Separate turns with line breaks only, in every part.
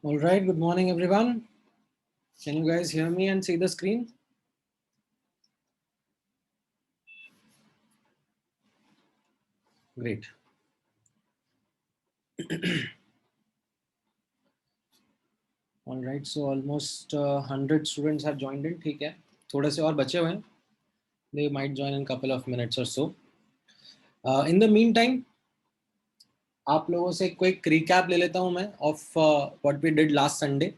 All right, good morning, everyone. Can you guys hear me and see the screen? Great. All right, so almost 100 students have joined in. ठीक है, थोड़े से और बचे हुए हैं. They might join in a couple of minutes or so. In the meantime, आप लोगों से क्विक recap ले लेता हूं मैं of what we did last Sunday.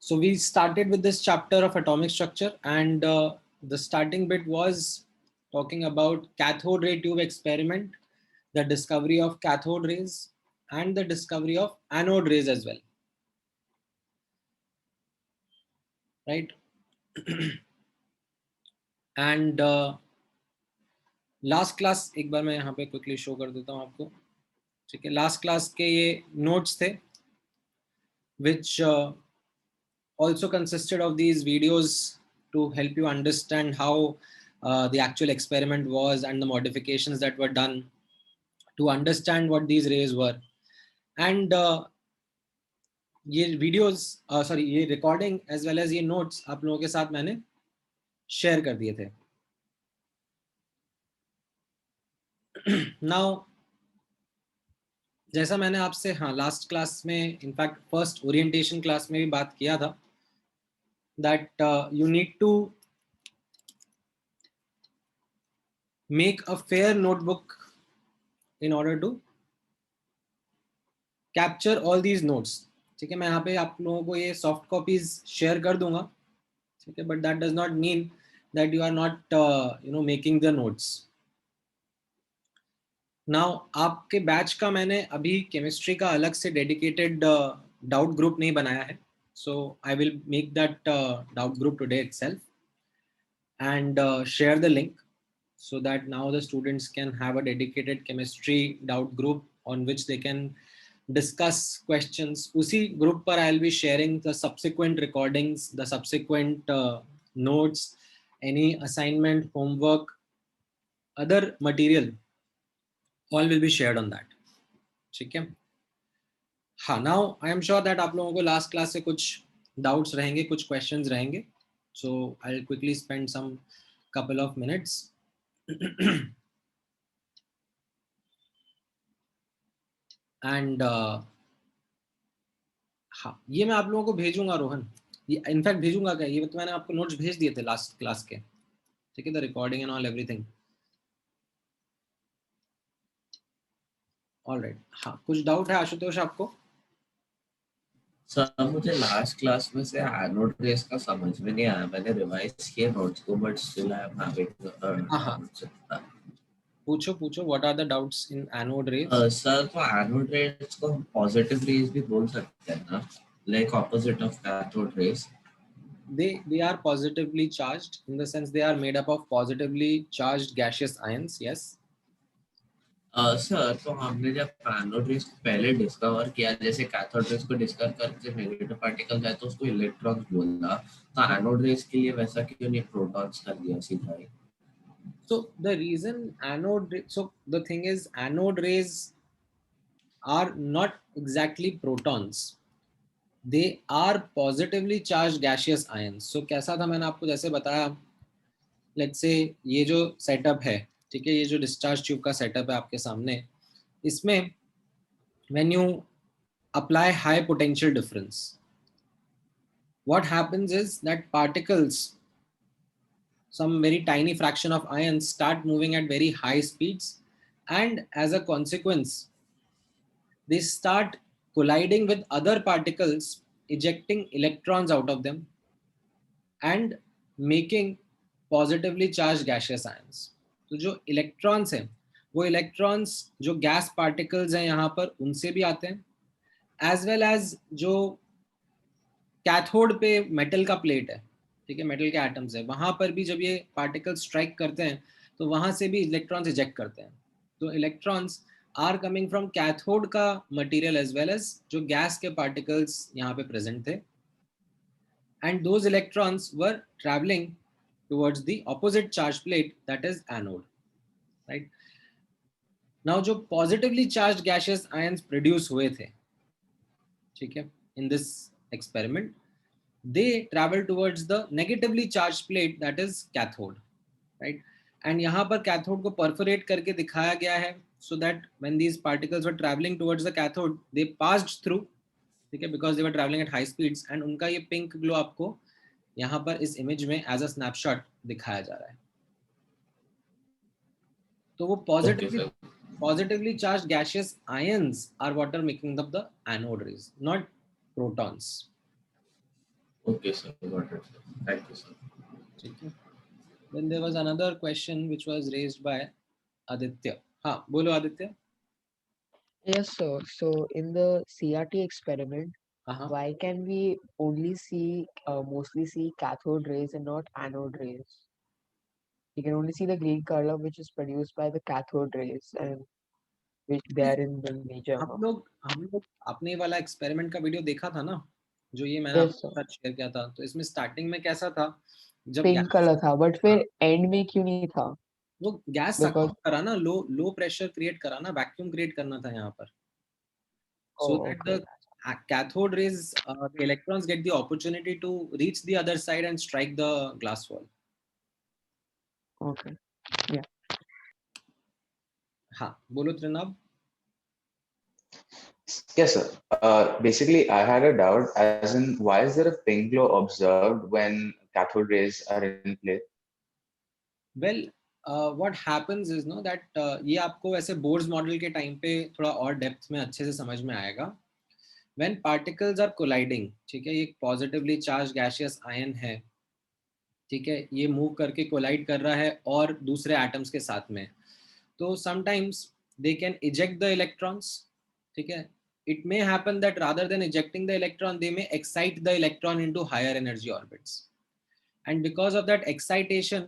So we started with this chapter of atomic structure, and the starting bit was talking about cathode ray tube experiment, the discovery of cathode rays, and the discovery of anode rays as well. Right? And last class एक बार मैं यहाँ पे quickly show कर देता हूँ आपको. ठीक है, लास्ट क्लास के ये नोट्स थे which also consisted of these videos to help you understand how the actual experiment was and the modifications that were done to understand what these rays were. And ये videos sorry ये recording as well as ये notes आप लोगों के साथ मैंने share कर दिए थे. Now जैसा मैंने आपसे लास्ट क्लास में इनफैक्ट फर्स्ट ओरिएंटेशन क्लास में भी बात किया था that you need to make a fair notebook in order to capture all these notes. ठीक है, मैं यहाँ पे आप लोगों को ये सॉफ्ट कॉपीज शेयर कर दूंगा. ठीक है, but that does not mean that you are not making the notes. Now आपके बैच का मैंने अभी केमिस्ट्री का अलग से डेडिकेटेड डाउट ग्रुप नहीं बनाया है. So I will make that doubt group today itself and share the link so that now the students can have a dedicated chemistry doubt group on which they can discuss questions. Usi group par I'll be sharing the subsequent recordings, the subsequent notes, any assignment, homework, other material, all will be shared on that. ठीक है. हाँ, now I am sure that आप लोगों को last class से कुछ doubts रहेंगे, कुछ questions रहेंगे. So I'll quickly spend some couple of minutes. And हाँ, ये मैं आप लोगों को भेजूंगा रोहन. ये इनफैक्ट भेजूंगा क्या, ये तो मैंने आपको नोट्स भेज दिए थे लास्ट क्लास के. ठीक है, the recording and all everything. Alright. हाँ, कुछ डाउट है आशुतोष आपको?
सर मुझे लास्ट क्लास में से एनोड रेस का समझ में नहीं आया. मैंने रिवाइज किए नोट्स को but still I am having
पूछो पूछो, what are the doubts in anode rays?
Sir तो एनोड रेस को हम पॉजिटिव रेस भी बोल सकते हैं ना, like opposite of cathode rays.
They are positively charged in the sense they are made up of positively charged gaseous ions. Yes.
Sir तो हमने जब एनोड रेस को पहले डिस्कवर किया, जैसे कैथोड रेस को डिस्कवर करके नेगेटिव पार्टिकल जाए तो उसको इलेक्ट्रॉन बोला, तो एनोड रेस के लिए वैसा क्यों नहीं प्रोटॉन्स कर दिया सीधा ही?
So the reason so the thing is anode rays are not exactly protons. They are positively charged gaseous ions. So कैसा था, मैंने आपको जैसे बताया, लेट्स से ये जो सेटअप है, ठीक है, ये जो डिस्चार्ज ट्यूब का सेटअप है आपके सामने, इसमें when you apply high potential difference, what happens is that particles, some very tiny fraction of ions, start moving at very high speeds, and as a consequence they start colliding with other particles, ejecting electrons out of them and making positively charged gaseous ions. तो जो electrons हैं, वो electrons जो gas particles हैं यहाँ पर, उनसे भी आते हैं, एज वेल एज जो कैथोड पे मेटल का प्लेट है, ठीक है, मेटल के एटम्स है, वहां पर भी जब ये पार्टिकल स्ट्राइक करते हैं तो वहां से भी इलेक्ट्रॉन्स इजेक्ट करते हैं. तो electrons are coming from cathode का मटेरियल एज वेल एज जो गैस के पार्टिकल्स यहाँ पे प्रेजेंट थे, and those electrons were traveling towards the opposite charge plate, that is anode, right? Now जो positively charge gaseous ions produce हुए थे, ठीक है, in this experiment, they travel towards the negatively charged plate, that is cathode, right? And यहाँ पर cathode को perforate करके दिखाया गया है, so that when these particles were traveling towards the cathode, they passed through, ठीक है, because they were traveling at high speeds, and उनका ये pink glow आपको यहाँ पर इस image में as a snapshot दिखाया जा रहा है. तो वो
okay sir,
positively charged gaseous ions are what are making up the anode rays, not protons.
Okay sir, got it sir, thank you sir.
ठीक है. Then there was another question which was raised by Aditya. हाँ, बोलो Aditya.
Yes, sir. So in the CRT experiment,
हाँ,
why can we only see mostly see cathode rays and not anode rays? You can only see the green color which is produced by the cathode rays and which they are in the major amount.
हम लोग अपने वाला experiment का video देखा था ना, जो ये मैंने
Yes, sir.
आपके साथ शेयर किया था. तो इसमें स्टार्टिंग में कैसा था, जब
Pink color था, but
हाँ,
फिर end में क्यों नहीं था?
वो गैस सक
Because
आउट करा ना, लो प्रेशर क्रिएट करा ना, वैक्यूम क्रिएट करना था यहाँ पर, so
oh,
that
okay,
the cathode rays, the electrons get the opportunity to reach the other side and strike the glass wall.
okay. Yeah.
हाँ, बोलो त्रिनाब.
Yes, sir. Basically, I had a doubt as in why is there a pink glow observed when cathode rays are in play?
Well, what happens is no that ये आपको वैसे Bohr's model के time पे थोड़ा और depth में अच्छे से समझ में आएगा. When particles are colliding, ठीक है, ये एक पॉजिटिवली चार्ज गैसियस आयन है, ठीक है, ये मूव करके कोलाइड कर रहा है और दूसरे एटम्स के साथ में, तो sometimes they can eject the electrons, ठीक है. It may happen that rather than ejecting the electron they may excite the electron into higher energy orbits, and because of that excitation,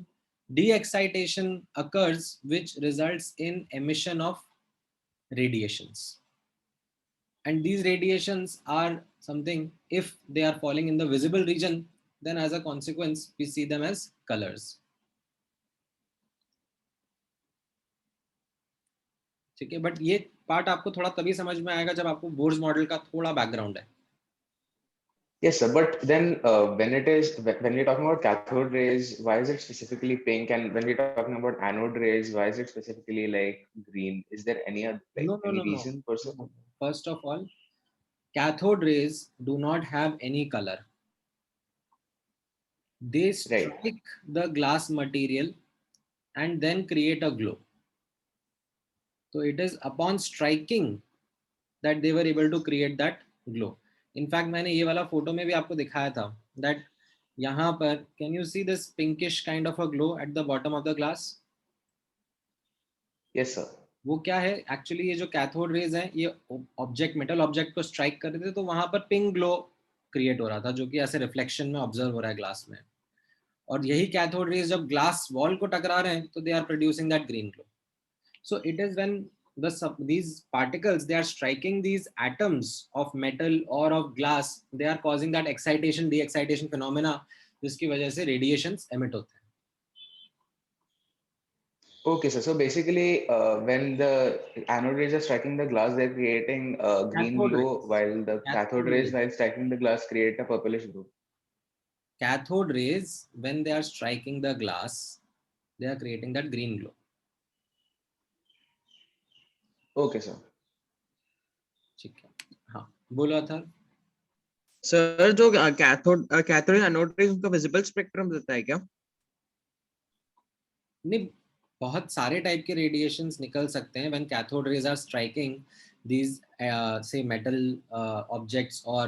de-excitation occurs, which results in emission of radiations. And these radiations are something, if they are falling in the visible region, then as a consequence we see them as colors. ठीक है, but ये part आपको थोड़ा तभी समझ में आएगा जब आपको बोर्स मॉडल का थोड़ा बैकग्राउंड है.
Yes, sir. But then when we're talking about cathode rays, why is it specifically pink? And when we're talking about anode rays, why is it specifically like green? Is there any
No, no,
any
no, no,
reason per se?
no. First of all, cathode rays do not have any color. They
Right.
strike the glass material and then create a glow. So it is upon striking that they were able to create that glow. In fact, मैंने ये वाला photo में भी आपको दिखाया था that यहाँ पर can you see this pinkish kind of a glow at the bottom of the glass?
Yes, sir.
वो क्या है एक्चुअली, ये जो कैथोड रेज है ये ऑब्जेक्ट, मेटल ऑब्जेक्ट को स्ट्राइक कर रहे थे, तो वहां पर पिंक ग्लो क्रिएट हो रहा था, जो कि ऐसे रिफ्लेक्शन में ऑब्जर्व हो रहा है ग्लास में. और यही कैथोड रेज जब ग्लास वॉल को टकरा रहे हैं तो they are producing that green glow. So it is when these particles, they are striking these atoms of metal or of glass, they are causing that excitation de-excitation phenomena, जिसकी वजह से radiations emit होते हैं.
Okay, sir. So basically, when the anode rays are striking the glass, they're creating a green
Cathode
glow,
rays.
while the cathode rays,
rays.
while striking the glass, create a purplish glow.
Cathode rays, when they are striking the glass, they are creating that green glow.
Okay, sir.
ठीक है, हाँ, बोला था.
Sir जो cathode anode rays उनका visible spectrum देता है क्या?
नहीं, बहुत सारे टाइप के रेडिएशंस निकल सकते हैं when cathode rays are striking these say metal objects or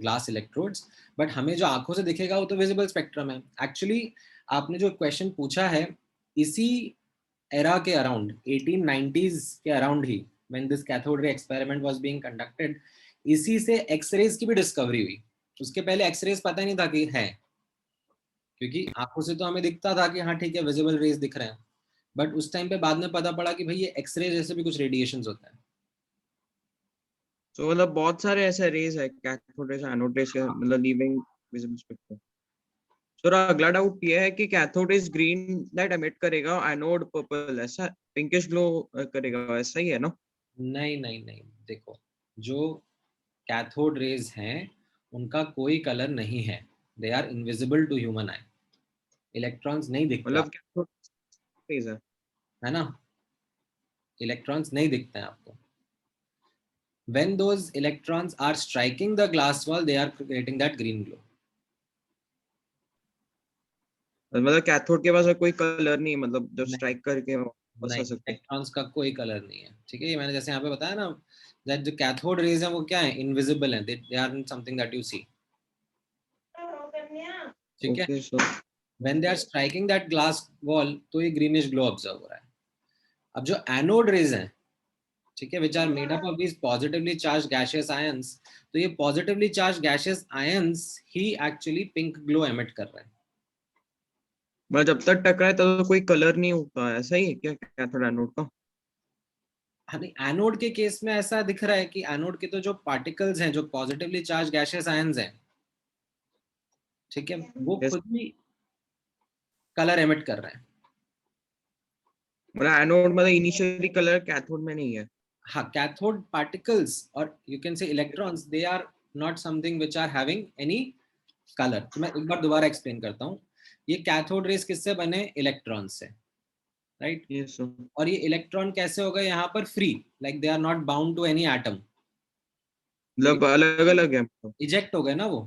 glass electrodes, but हमें जो आंखों से दिखेगा वो तो विजिबल स्पेक्ट्रम है. एक्चुअली आपने जो क्वेश्चन पूछा है, इसी एरा के अराउंड 1890s के around he when this cathode ray experiment was being conducted, इसी से एक्सरेज की भी डिस्कवरी हुई. उसके पहले एक्सरेज पता ही नहीं था कि है, क्योंकि आंखों से तो हमें दिखता था कि हाँ ठीक है विजिबल रेज दिख रहे हैं, बट उस टाइम पे बाद में पता पड़ा कि भाई ये एक्सरे जैसे भी कुछ रेडिएशंस होता है.
तो मतलब बहुत सारे ऐसे रेज है कैथोड रेज एनोड रेज के, मतलब लीविंग विजिबल स्पेक्ट्रम. सर अगला डाउट ये है कि cathode is green that emit करेगा, एनोड पर्पल, ऐसा पिंकिश ग्लो करेगा, ऐसा ही है ना?
नहीं नहीं नहीं, देखो, जो कैथोड रेज हैं उनका कोई कलर नहीं है, they are invisible to human eye, electrons नहीं दिखते
मतलब कैथोड रेज है।
है ना, इलेक्ट्रॉन्स नहीं दिखते हैं आपको. When those electrons are striking the glass wall, they are creating that green glow.
मतलब कैथोड के पास कोई कलर नहीं है, मतलब जब
नहीं
स्ट्राइक करके वापस आ
नहीं,
सकते हैं।
इलेक्ट्रॉन्स का कोई कलर नहीं है. ठीक है, ये मैंने जैसे यहाँ पे बताया ना, that जो कैथोड रेज है वो क्या है, इनविजिबल है, they are not something that you see. ठीक है,
okay sir.
when they are striking that glass wall तो ये greenish glow observe हो रहा है. अब जो एनोड रेज हैं, ठीक है, which are made up of these positively charged gaseous ions, तो ये positively charged gaseous ions ही actually pink glow emit कर रहे हैं.
मतलब जब तक टकराए तब तो कोई कलर नहीं होता है, ऐसा ही है क्या कैथोड एनोड का?
हाँ नहीं, एनोड के केस में ऐसा दिख रहा है कि एनोड के तो जो पार्टिकल्स हैं, जो पॉजिटिवली चार्ज गैशियस आयंस हैं, ठीक है, वो
Yes.
खुद भी कलर एमिट कर रहे हैं.
मतलब एनोड मतलब इनिशियली कलर कैथोड में नहीं है।
हाँ, कैथोड पार्टिकल्स और you can say electrons, they are not something which are having any colour. तो मैं एक बार दोबारा एक्सप्लेन करता हूँ. ये कैथोड रेस किससे बने, इलेक्ट्रॉन से, राइट.
Yes sir.
और ये इलेक्ट्रॉन कैसे हो गए यहाँ पर free, like they are not bound to any atom,
मतलब अलग अलग है मतलब।
इजेक्ट हो गए ना वो,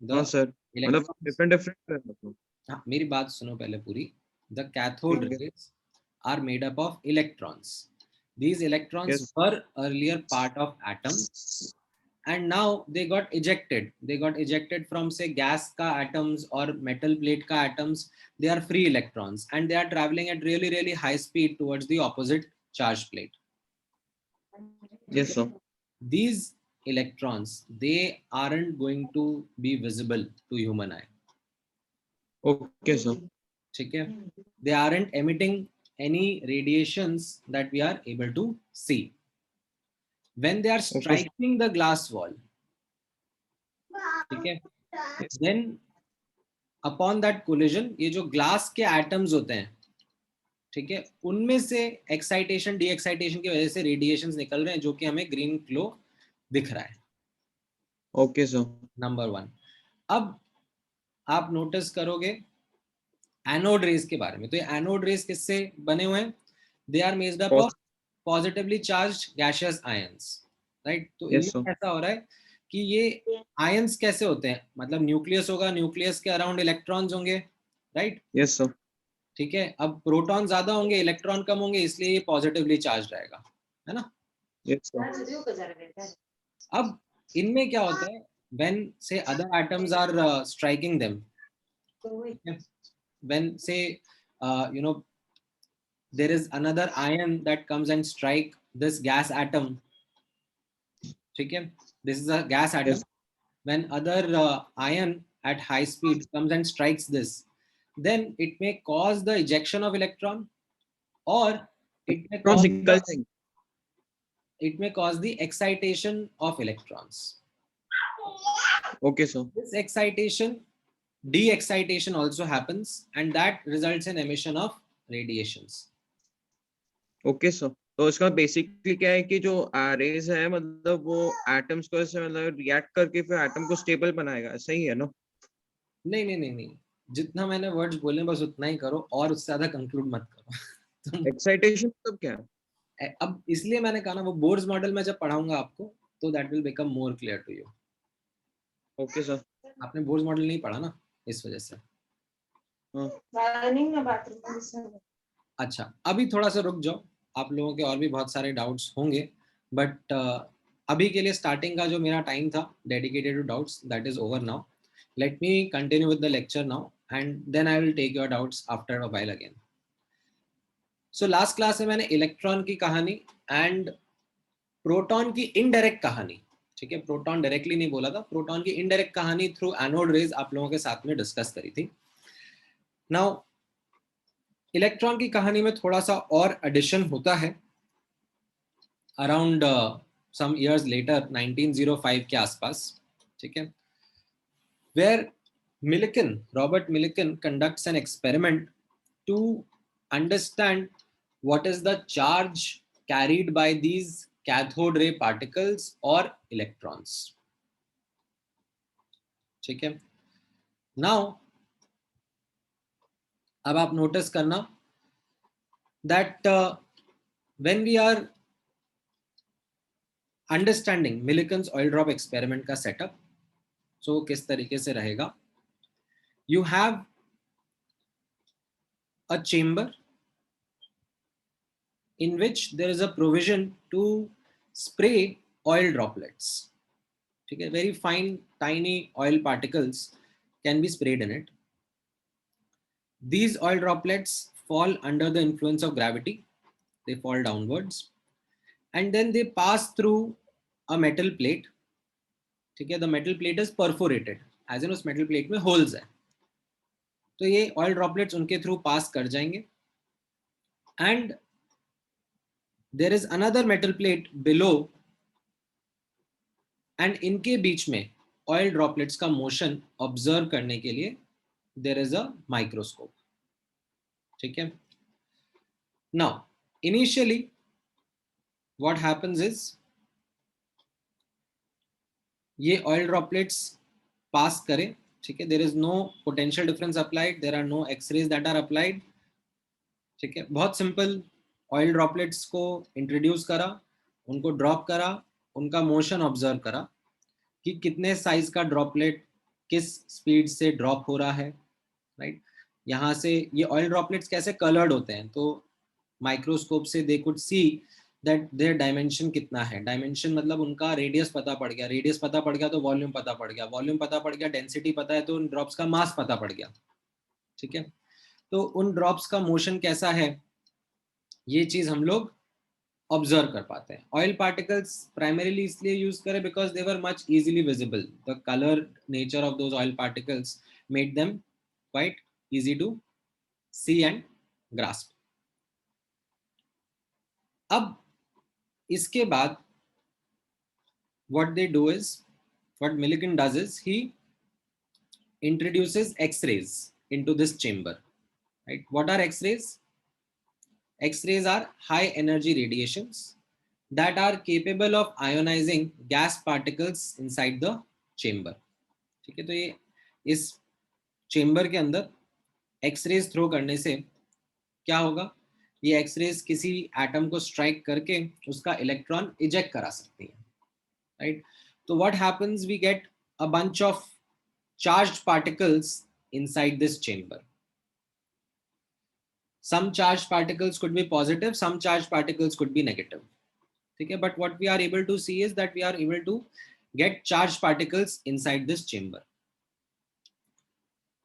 हाँ
द
सर, मतलब
इलेक्ट्रॉन्स.
डिफरेंट डिफरेंट है मतलब।
हाँ, मेरी बात सुनो पहले पूरी. द कैथोड
ठीक है।
rays are made up of electrons. These electrons
yes.
were earlier part of atoms and now they got ejected. They got ejected from say gas ka atoms or metal plate ka atoms. They are free electrons and they are traveling at really really high speed towards the opposite charge plate.
Yes sir.
These electrons, they aren't going to be visible to human eye.
Okay sir.
ठीक है, they aren't emitting any radiations that we are able to see. When they are
okay.
striking the glass wall, ठीक है, then upon that collision, ये जो glass के atoms होते हैं, ठीक है, उनमें से एक्साइटेशन डी एक्साइटेशन की वजह से रेडिएशंस निकल रहे हैं, जो कि हमें ग्रीन ग्लो दिख रहा है.
Okay sir.
नंबर 1. अब आप नोटिस करोगे एनोड रेस के बारे में, तो ये एनोड रेस किससे बने हुए हैं, they are made up of positively charged gaseous ions, right. तो
यस
इनमें
सर।
ऐसा हो रहा है कि ये आयंस कैसे होते हैं, मतलब न्यूक्लियस होगा, न्यूक्लियस के अराउंड इलेक्ट्रॉन्स होंगे, राइट.
Yes sir.
ठीक है, अब प्रोटॉन ज्यादा होंगे, इलेक्ट्रॉन कम होंगे, इसलिए ये पॉजिटिवली चार्ज रहेगा, है ना.
Yes sir.
अब इनमें क्या होता है, when say other atoms are striking them, when say you know there is another ion that comes and strike this gas atom, ठीक है, this is a gas atom.
Yes.
When other ion at high speed comes and strikes this, then it may cause the ejection of electron, or it may cause
निकल
the,
जाएंगे।
it may cause the excitation of electrons.
Okay sir.
This excitation, de-excitation also happens, and that results in emission of radiations.
Okay sir, तो इसका basically क्या है कि जो raise है मतलब वो एटम्स को ऐसे मतलब रिएक्ट करके फिर एटम को स्टेबल बनाएगा, ऐसा ही है ना?
नहीं नहीं नहीं नहीं, जितना मैंने वर्ड्स बोले बस उतना ही करो, और उससे ज्यादा कंक्लूड मत करो. तुम
एक्साइटेशन मतलब क्या है?
अब इसलिए मैंने कहा ना, वो बोर्स मॉडल में जब पढ़ाऊंगा आपको, तो that will become more clear to you.
Okay sir.
आपने बोर्स मॉडल नहीं पढ़ा ना, इस वजह से. अच्छा, अभी थोड़ा सा रुक जाओ, आप लोगों के और भी बहुत सारे डाउट्स होंगे, बट अभी के लिए स्टार्टिंग का जो मेरा टाइम था dedicated to doubts, that is over now. Let me continue with the lecture now and then I will take your doubts after a while again. So last class में मैंने electron की कहानी and proton की indirect कहानी, ठीक है, proton directly नहीं बोला था, प्रोटॉन की इनडायरेक्ट कहानी थ्रू एनोड रेज आप लोगों के साथ में डिस्कस करी थी. नाउ इलेक्ट्रॉन की कहानी में थोड़ा सा और एडिशन होता है अराउंड सम इयर्स लेटर, 1905 के आसपास, ठीक है, where Robert Millikan conducts an experiment to understand what is the charge carried by these cathode ray particles or electrons. ठीक है. Now, अब आप notice करना that when we are understanding Millikan's oil drop experiment का setup, so किस तरीके से रहेगा. You have a chamber in which there is a provision to spray oil droplets. Okay, very fine, tiny oil particles can be sprayed in it. These oil droplets fall under the influence of gravity. They fall downwards, and then they pass through a metal plate. Okay, the metal plate is perforated, as in उस metal plate में holes है. तो ये oil droplets उनके through pass कर जाएंगे, and there is another metal plate below, and इनके बीच में oil droplets का motion observe करने के लिए there is a microscope. ठीक है. Now, initially, what happens is ये oil droplets pass करें. ठीक है. There is no potential difference applied. There are no X-rays that are applied. ठीक है. बहुत simple. Oil droplets को introduce करा, उनको drop करा, उनका motion observe करा कि कितने size का droplet किस speed से drop हो रहा है. Right? यहाँ से ये oil droplets कैसे colored होते हैं, तो microscope से they could see that their dimension कितना है. Dimension मतलब उनका radius पता पड़ गया, radius पता पड़ गया तो volume पता पड़ गया, volume पता पड़ गया, density पता है तो उन drops का mass पता पड़ गया. ठीक है. तो उन drops का motion कैसा है, ये चीज हम लोग ऑब्जर्व कर पाते हैं. ऑयल पार्टिकल्स प्राइमरीली इसलिए यूज करें because they were much easily visible. The colour nature of those oil particles made them quite easy to see and grasp. अब इसके बाद what they do is, what Millikan does is he introduces X-rays into this chamber. Right? What are X-rays? X-rays are high energy radiations that are capable of ionizing gas particles inside the chamber. ठीक है. तो ये इस chamber के अंदर X-rays throw करने से क्या होगा, ये एक्सरेज किसी एटम को स्ट्राइक करके उसका इलेक्ट्रॉन इजेक्ट करा सकती है. राइट. तो what happens, we get a bunch of charged particles inside this chamber. Some charged particles could be positive, some charged particles could be negative. Okay, but what we are able to see is that we are able to get charged particles inside this chamber.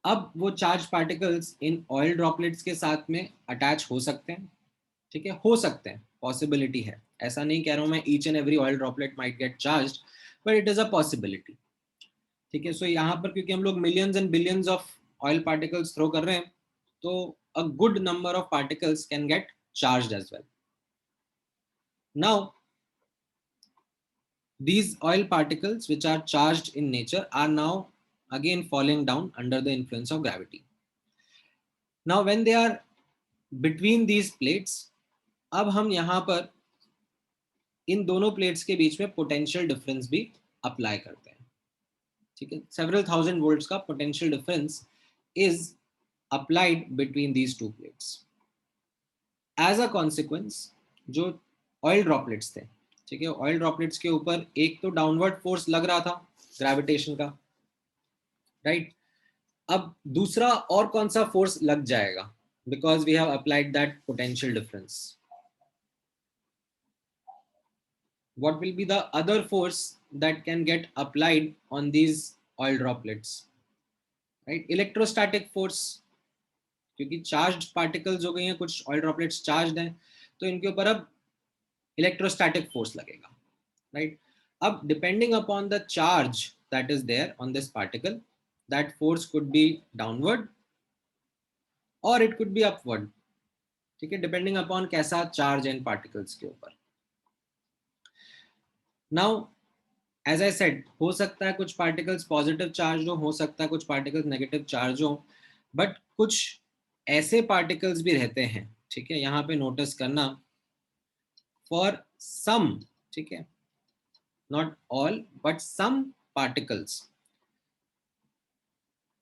अब वो charged particles in oil droplets के साथ में attach हो सकते हैं. ठीक है, हो सकते हैं, possibility है. ऐसा नहीं कह रहा हूँ मैं each and every oil droplet might get charged, but it is a possibility. ठीक है. So यहाँ पर क्योंकि हम लोग millions and billions of oil particles throw कर रहे हैं, तो a good number of particles can get charged as well. Now, these oil particles which are charged in nature are now again falling down under the influence of gravity. Now, when they are between these plates, अब हम यहाँ पर इन दोनों plates के बीच में potential difference भी apply करते हैं. ठीक है. Several thousand volts का potential difference is applied between these two plates. As a consequence, जो oil droplets थे, ठीक है, oil droplets के ऊपर एक तो downward force लग रहा था gravitation का, right? अब दूसरा और कौन सा force लग जाएगा because we have applied that potential difference. What will be the other force that can get applied on these oil droplets? Right? Electrostatic force. क्योंकि चार्ज्ड पार्टिकल्स हो गई हैं, कुछ ऑयल ड्रॉपलेट्स चार्ज्ड हैं, तो इनके ऊपर अब इलेक्ट्रोस्टैटिक फोर्स लगेगा. राइट. अब depending upon the charge that is there on this particle, that force could be downward और इट कुड बी अपवर्ड. ठीक है, डिपेंडिंग अपॉन कैसा चार्ज है इन पार्टिकल्स के ऊपर. नाउ एज आई सेड, हो सकता है कुछ पार्टिकल्स पॉजिटिव चार्ज हो सकता है कुछ पार्टिकल्स नेगेटिव चार्ज हो, बट कुछ ऐसे पार्टिकल्स भी रहते हैं, ठीक है, यहाँ पे नोटिस करना, फॉर सम, ठीक है, not all but some particles,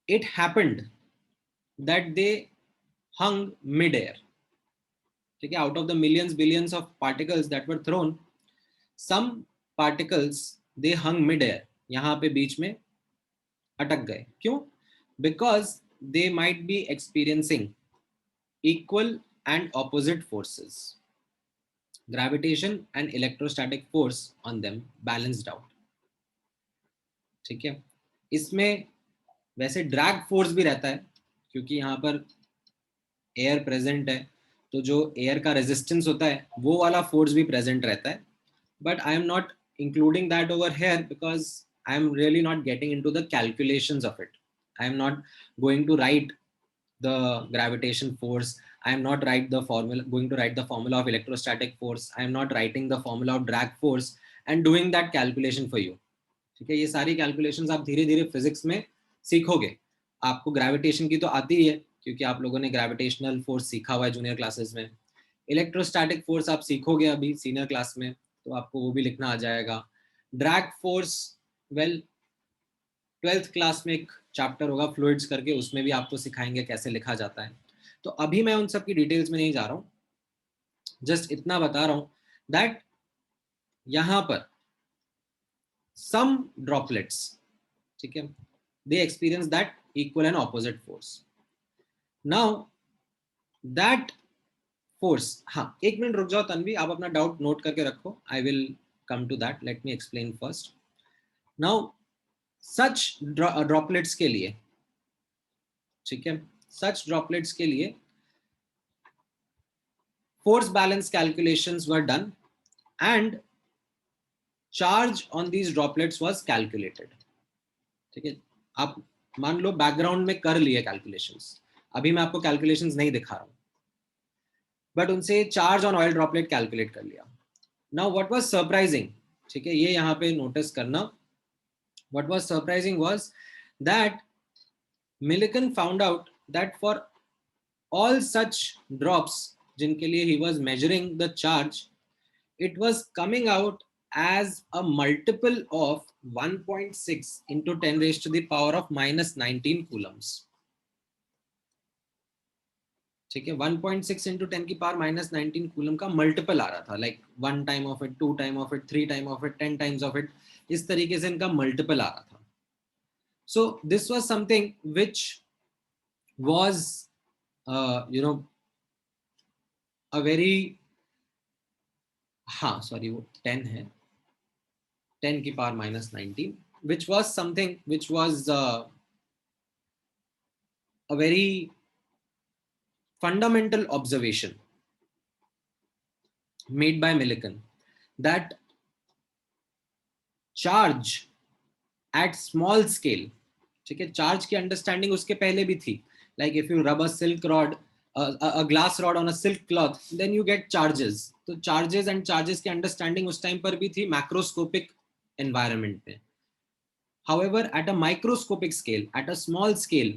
it happened that they hung mid-air, ठीक है, out of the millions billions of particles that were thrown, some particles they hung mid-air, यहाँ पे बीच में अटक गए, क्यों? Because they might be experiencing equal and opposite forces, gravitation and electrostatic force on them balanced out, ठीक है। इसमें वैसे ड्रैग फोर्स भी रहता है, क्योंकि यहाँ पर एयर प्रेजेंट है, तो जो एयर का रेजिस्टेंस होता है वो वाला फोर्स भी प्रेजेंट रहता है, but I am not including that over here because I am really not getting into the calculations of it. I am not going to write the gravitation force, I am not going to write the formula of electrostatic force, I am not writing the formula of drag force and doing that calculation for you, ठीक है। ये सारी calculations आप धीरे धीरे physics में सीखोगे। आपको ग्रेविटेशन की तो आती ही है, क्योंकि आप लोगों ने ग्रेविटेशनल फोर्स सीखा हुआ है जूनियर क्लासेस में। इलेक्ट्रोस्टैटिक फोर्स आप सीखोगे अभी सीनियर क्लास में, तो आपको वो भी लिखना आ जाएगा। Drag force, well 12th class में एक चैप्टर होगा फ्लूइड्स करके, उसमें भी आपको सिखाएंगे कैसे लिखा जाता है। तो अभी मैं उन सब की डिटेल्स में नहीं जा रहा हूँ, जस्ट इतना बता रहा हूँ दैट यहाँ पर some droplets, ठीक है, they experience that equal and opposite force. Now that force, हाँ एक मिनट रुक जाओ तन्वी, आप अपना डाउट नोट करके रखो, I will come to that, let me explain first. Now such droplets के लिए, ठीक है, such droplets के लिए force balance calculations were done and charge on these droplets was calculated, ठीक है। आप मान लो बैकग्राउंड में कर लिए कैलकुलेशंस, अभी मैं आपको कैलकुलेशंस नहीं दिखा रहा हूं, बट उनसे charge on oil droplet calculate कर लिया। नाउ व्हाट वाज सरप्राइजिंग, ठीक है, ये यहाँ पे नोटिस करना, what was surprising was that Millikan found out that for all such drops जिनके लिए he was measuring the charge, it was coming out as a multiple of 1.6 into 10 raised to the power of minus 19 coulombs, ठीक है। 1.6 into 10 की power minus 19 coulomb का multiple आ रहा था, like 1 time of it, 2 time of it, 3 time of it, 10 times of it, इस तरीके से इनका मल्टीपल आ रहा था। So this was something which was you know a very, हाँ सॉरी वो 10 है, 10 की power minus 19, which was something which was a very fundamental observation made by Millikan, that charge at small scale, ठीक है, charge की understanding उसके पहले भी थी, like if you rub a silk rod, a glass rod on a silk cloth, then you get charges. तो charges and charges की understanding उस टाइम पर भी थी मैक्रोस्कोपिक एनवायरनमेंट में। However, at a microscopic scale, at a small scale,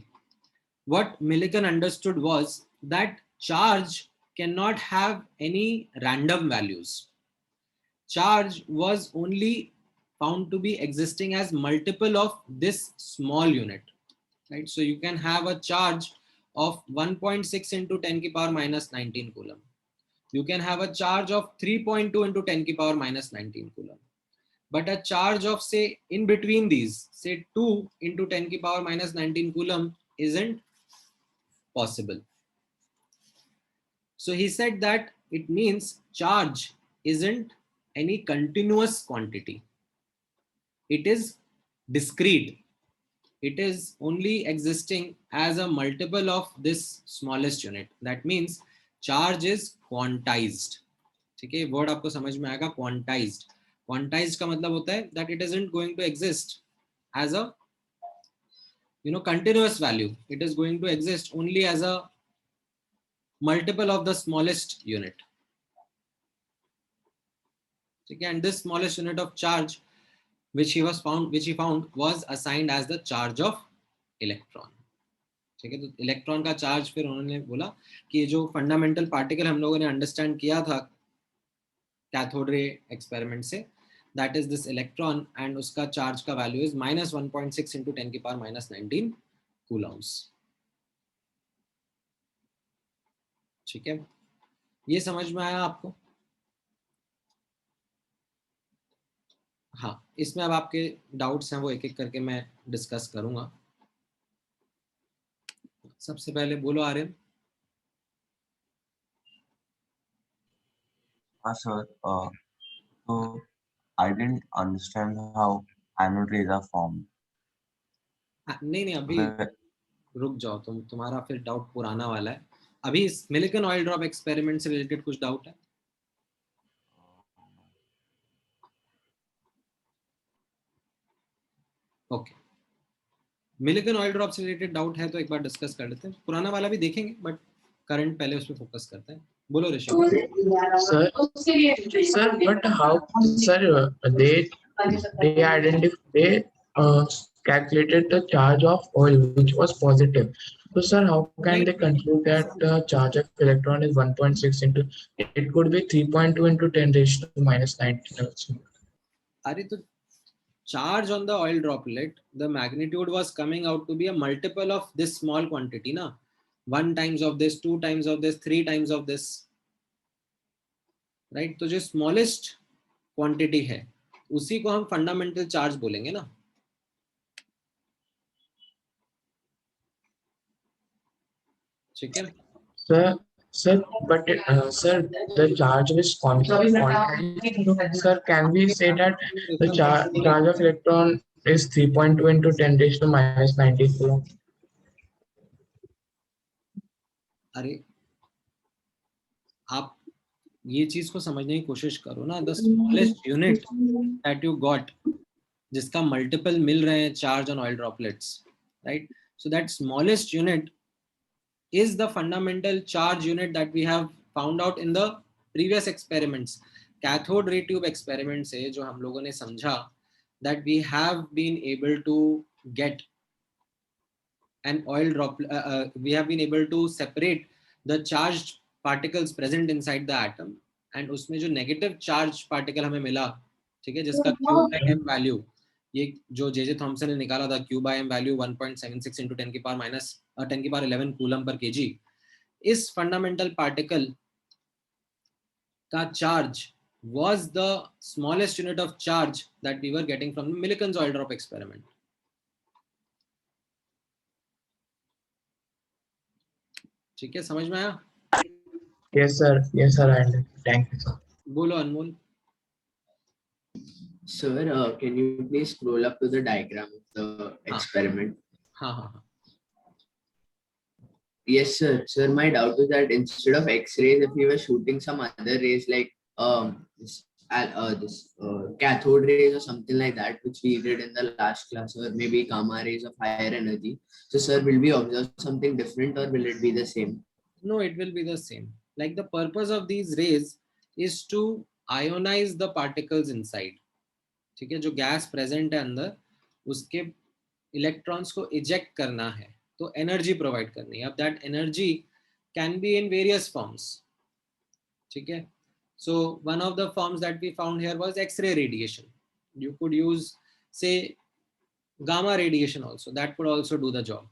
what Millikan understood was that charge cannot have any random values. Charge was only found to be existing as multiple of this small unit, right? So you can have a charge of 1.6 into 10 की power minus 19 coulomb. You can have a charge of 3.2 into 10 की power minus 19 coulomb. But a charge of say in between these, say 2 into 10 की power minus 19 coulomb isn't possible. So he said that it means charge isn't any continuous quantity. It is discrete. It is only existing as a multiple of this smallest unit. That means charge is quantized. ठीक है, word आपको समझ में आएगा, quantized. Quantized का मतलब होता है that it isn't going to exist as a continuous value. It is going to exist only as a multiple of the smallest unit. ठीक है, and this smallest unit of charge which he found was assigned as the charge of electron. ठीक है, तो electron का charge फिर उन्होंने बोला कि ये जो फंडामेंटल पार्टिकल हम लोगों ने अंडरस्टैंड किया था कैथोड रे एक्सपेरिमेंट से, that is this electron, and उसका चार्ज का वैल्यू इज -1.6 इंटू 10 की पावर -19 कूलम्स. ठीक है, ये समझ में आया आपको? हाँ, इसमें अब आपके डाउट्स हैं वो एक एक करके मैं डिस्कस करूंगा. सबसे पहले बोलो Aryan.
Sir. So I didn't understand how anode rays are formed.
नहीं अभी
Where-
रुक जाओ, तुम्हारा फिर डाउट पुराना वाला है. अभी इस मिलिकन ऑयल ड्रॉप एक्सपेरिमेंट से रिलेटेड कुछ डाउट है? ओके, मिलिकन ऑयल ड्रॉप से रिलेटेड डाउट है तो एक बार डिस्कस कर लेते हैं. पुराना वाला भी देखेंगे बट करंट पहले उस पर फोकस करते हैं. बोलो Rishabh.
Sir, but how, sir, they calculated the charge of oil, which was positive. So, sir, how can they conclude that the charge of electron is 1.6 into, it could be 3.2 into 10 raised to -19 also.
अरे तो charge on the oil droplet, the magnitude was coming out to be a multiple of this small quantity ना. 1 times of this, 2 times of this, 3 times of this, right? तो जो smallest quantity है उसी को हम fundamental charge बोलेंगे ना. ठीक है
Sir, but sir, the charge is constant. Sir, can we say that the charge of electron is 3.2 into 10 raised to -19 coulomb?
अरे आप ये चीज को समझने की कोशिश करो ना. The smallest unit that you got, जिसका मल्टीपल मिल रहे हैं charge on oil droplets, right? So that smallest unit is the fundamental charge unit that we have found out in the previous experiments. Cathode ray tube experiment से जो हम लोगों ने समझा that we have been able to get an oil droplet, we have been able to separate the charged particles present inside the atom, and उसमें जो negative charge particle हमें मिला, ठीक है, जिसका Q by M value, ये जो J Thomson ने निकाला था, Q by M value 1.76 into 10 की पावर 10 की पावर 11 कूलम पर केजी, इस फंडामेंटल पार्टिकल का charge was the smallest unit of charge that we were getting from the Millikan's oil drop experiment. ठीक है, समझ में आया?
Yes, sir, I understand. Thank you, sir.
बोलो अनमोल.
Sir, can you please scroll up to the diagram of the experiment?
हाँ.
Yes, sir. Sir, my doubt is that instead of X-rays, if we were shooting some other rays like this cathode rays or something like that, which we did in the last class, or maybe gamma rays of higher energy. So, sir, will we observe something different or will it be the same?
No, it will be the same. Like the purpose of these rays is to ionize the particles inside. ठीक है, जो gas present है अंदर उसके electrons को eject करना है, तो एनर्जी प्रोवाइड करनी है. अब that energy can be in various forms. ठीक है, so one of the forms that we found here was X-ray radiation. You could use say gamma radiation also, that could also do the job.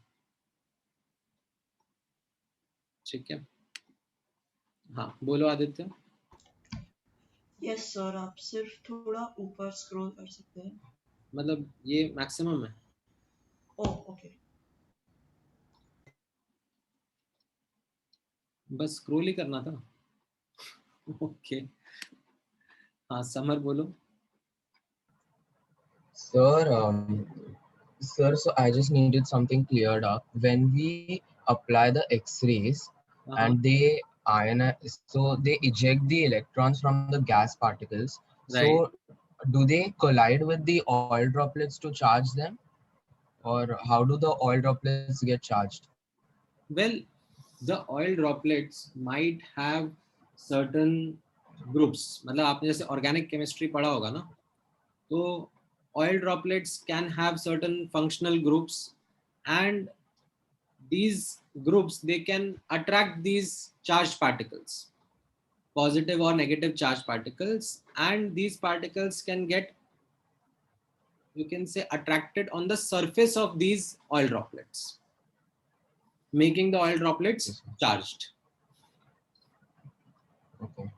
ठीक है, हाँ बोलो Aditya.
Yes sir, आप सिर्फ थोड़ा ऊपर स्क्रॉल कर सकते हैं.
मतलब ये मैक्सिमम है.
Oh okay.
बस स्क्रॉल ही करना था. ओके, हाँ समर बोलो.
Sir, so I just needed something cleared up. When we apply the X-rays and they ionize, so they eject the electrons from the gas particles.
Right.
So do they collide with the oil droplets to charge them? Or how do the oil droplets get charged?
Well, the oil droplets might have certain groups. मतलब आपने जैसे organic chemistry पढ़ा होगा ना, तो oil droplets can have certain functional groups, and these groups, they can attract these charged particles, positive or negative charged particles, and these particles can get, you can say, attracted on the surface of these oil droplets, making the oil droplets charged.
Okay.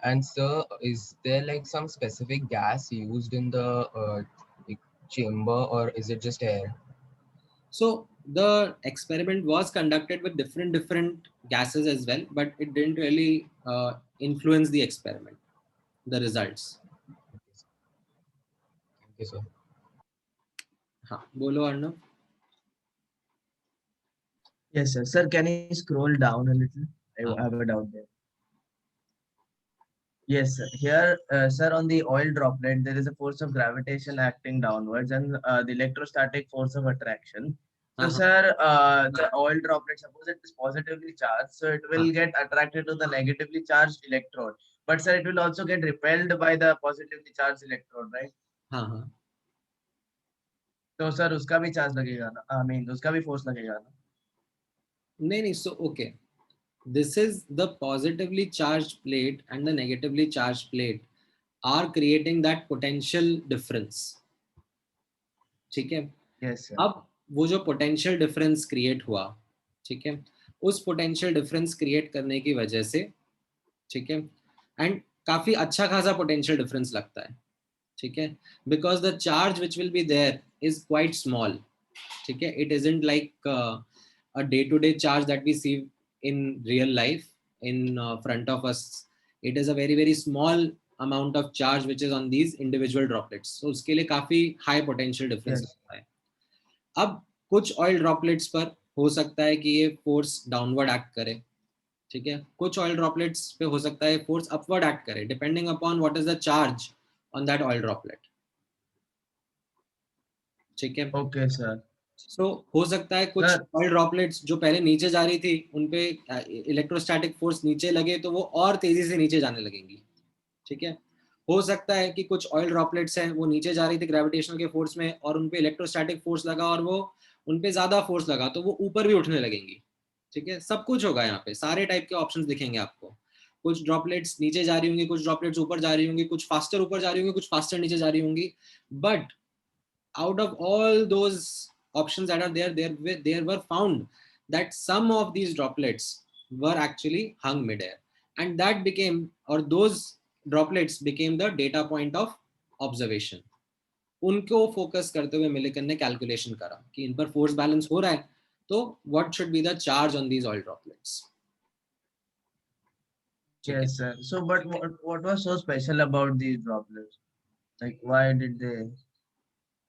And sir, is there like some specific gas used in the like chamber, or is it just air?
So the experiment was conducted with different gases as well, but it didn't really influence the experiment, the results.
Thank you, sir.
हाँ, बोलो Arnav.
Yes, sir. Sir, can you scroll down a little?
हाँ.
I have a doubt there. Yes, sir. Here, sir, on the oil droplet, there is a force of gravitation acting downwards and the electrostatic force of attraction. So, sir, the oil droplet, suppose it is positively charged, so it will get attracted to the negatively charged electrode. But, sir, it will also get repelled by the positively charged electrode, right?
हाँ हाँ.
तो sir उसका भी charge लगेगा ना, I mean उसका भी force लगेगा ना?
नहीं, so okay. This is the positively charged plate and the negatively charged plate are creating that potential difference. ठीक है.
Yes, sir.
अब वो जो पोटेंशियल डिफरेंस क्रिएट हुआ, ठीक है, उस पोटेंशियल डिफरेंस क्रिएट करने की वजह से, ठीक है, एंड काफी अच्छा खासा पोटेंशियल डिफरेंस लगता है, ठीक है, because the charge which will be there is quite small, ठीक है, it isn't like a day to day charge that we see in real life in front of us. It is a very small amount of charge which is on these individual droplets, so उसके लिए काफी high potential difference लगता है. अब कुछ oil droplets पर हो सकता है कि ये फोर्स डाउनवर्ड एक्ट करे, ठीक है, कुछ ऑयल ड्रॉपलेट्स पे हो सकता है फोर्स अपवर्ड एक्ट करे, depending upon what is the charge on that oil droplet. ठीक है.
Okay sir.
सो हो सकता है कुछ ऑयल ड्रॉपलेट्स जो पहले नीचे जा रही थी उन पे इलेक्ट्रोस्टैटिक फोर्स नीचे लगे तो वो और तेजी से नीचे जाने लगेंगी, ठीक है. हो सकता है कि कुछ ऑयल ड्रॉपलेट्स हैं वो नीचे जा रही थी ग्रेविटेशनल के फोर्स में और उन पे इलेक्ट्रोस्टैटिक फोर्स लगा और वो उन पे ज्यादा फोर्स लगा तो वो ऊपर भी उठने लगेंगी, ठीक है. सब कुछ होगा यहाँ पे, सारे टाइप के ऑप्शंस दिखेंगे आपको. कुछ ड्रॉपलेट्स नीचे जा रही होंगी, कुछ ड्रॉपलेट्स ऊपर जा रही होंगी, कुछ फास्टर ऊपर जा रही होंगी, कुछ फास्टर नीचे जा रही होंगी. But out of all those options that are there were found that some of these droplets were actually hung midair, and that became, or those droplets became the data point of observation. उनको focus करते हुए Millikan ने calculation करा कि इन पर force balance हो रहा है, तो what should be the charge on these oil droplets.
Yes, sir. So, but what was so special about these droplets? Like, why did they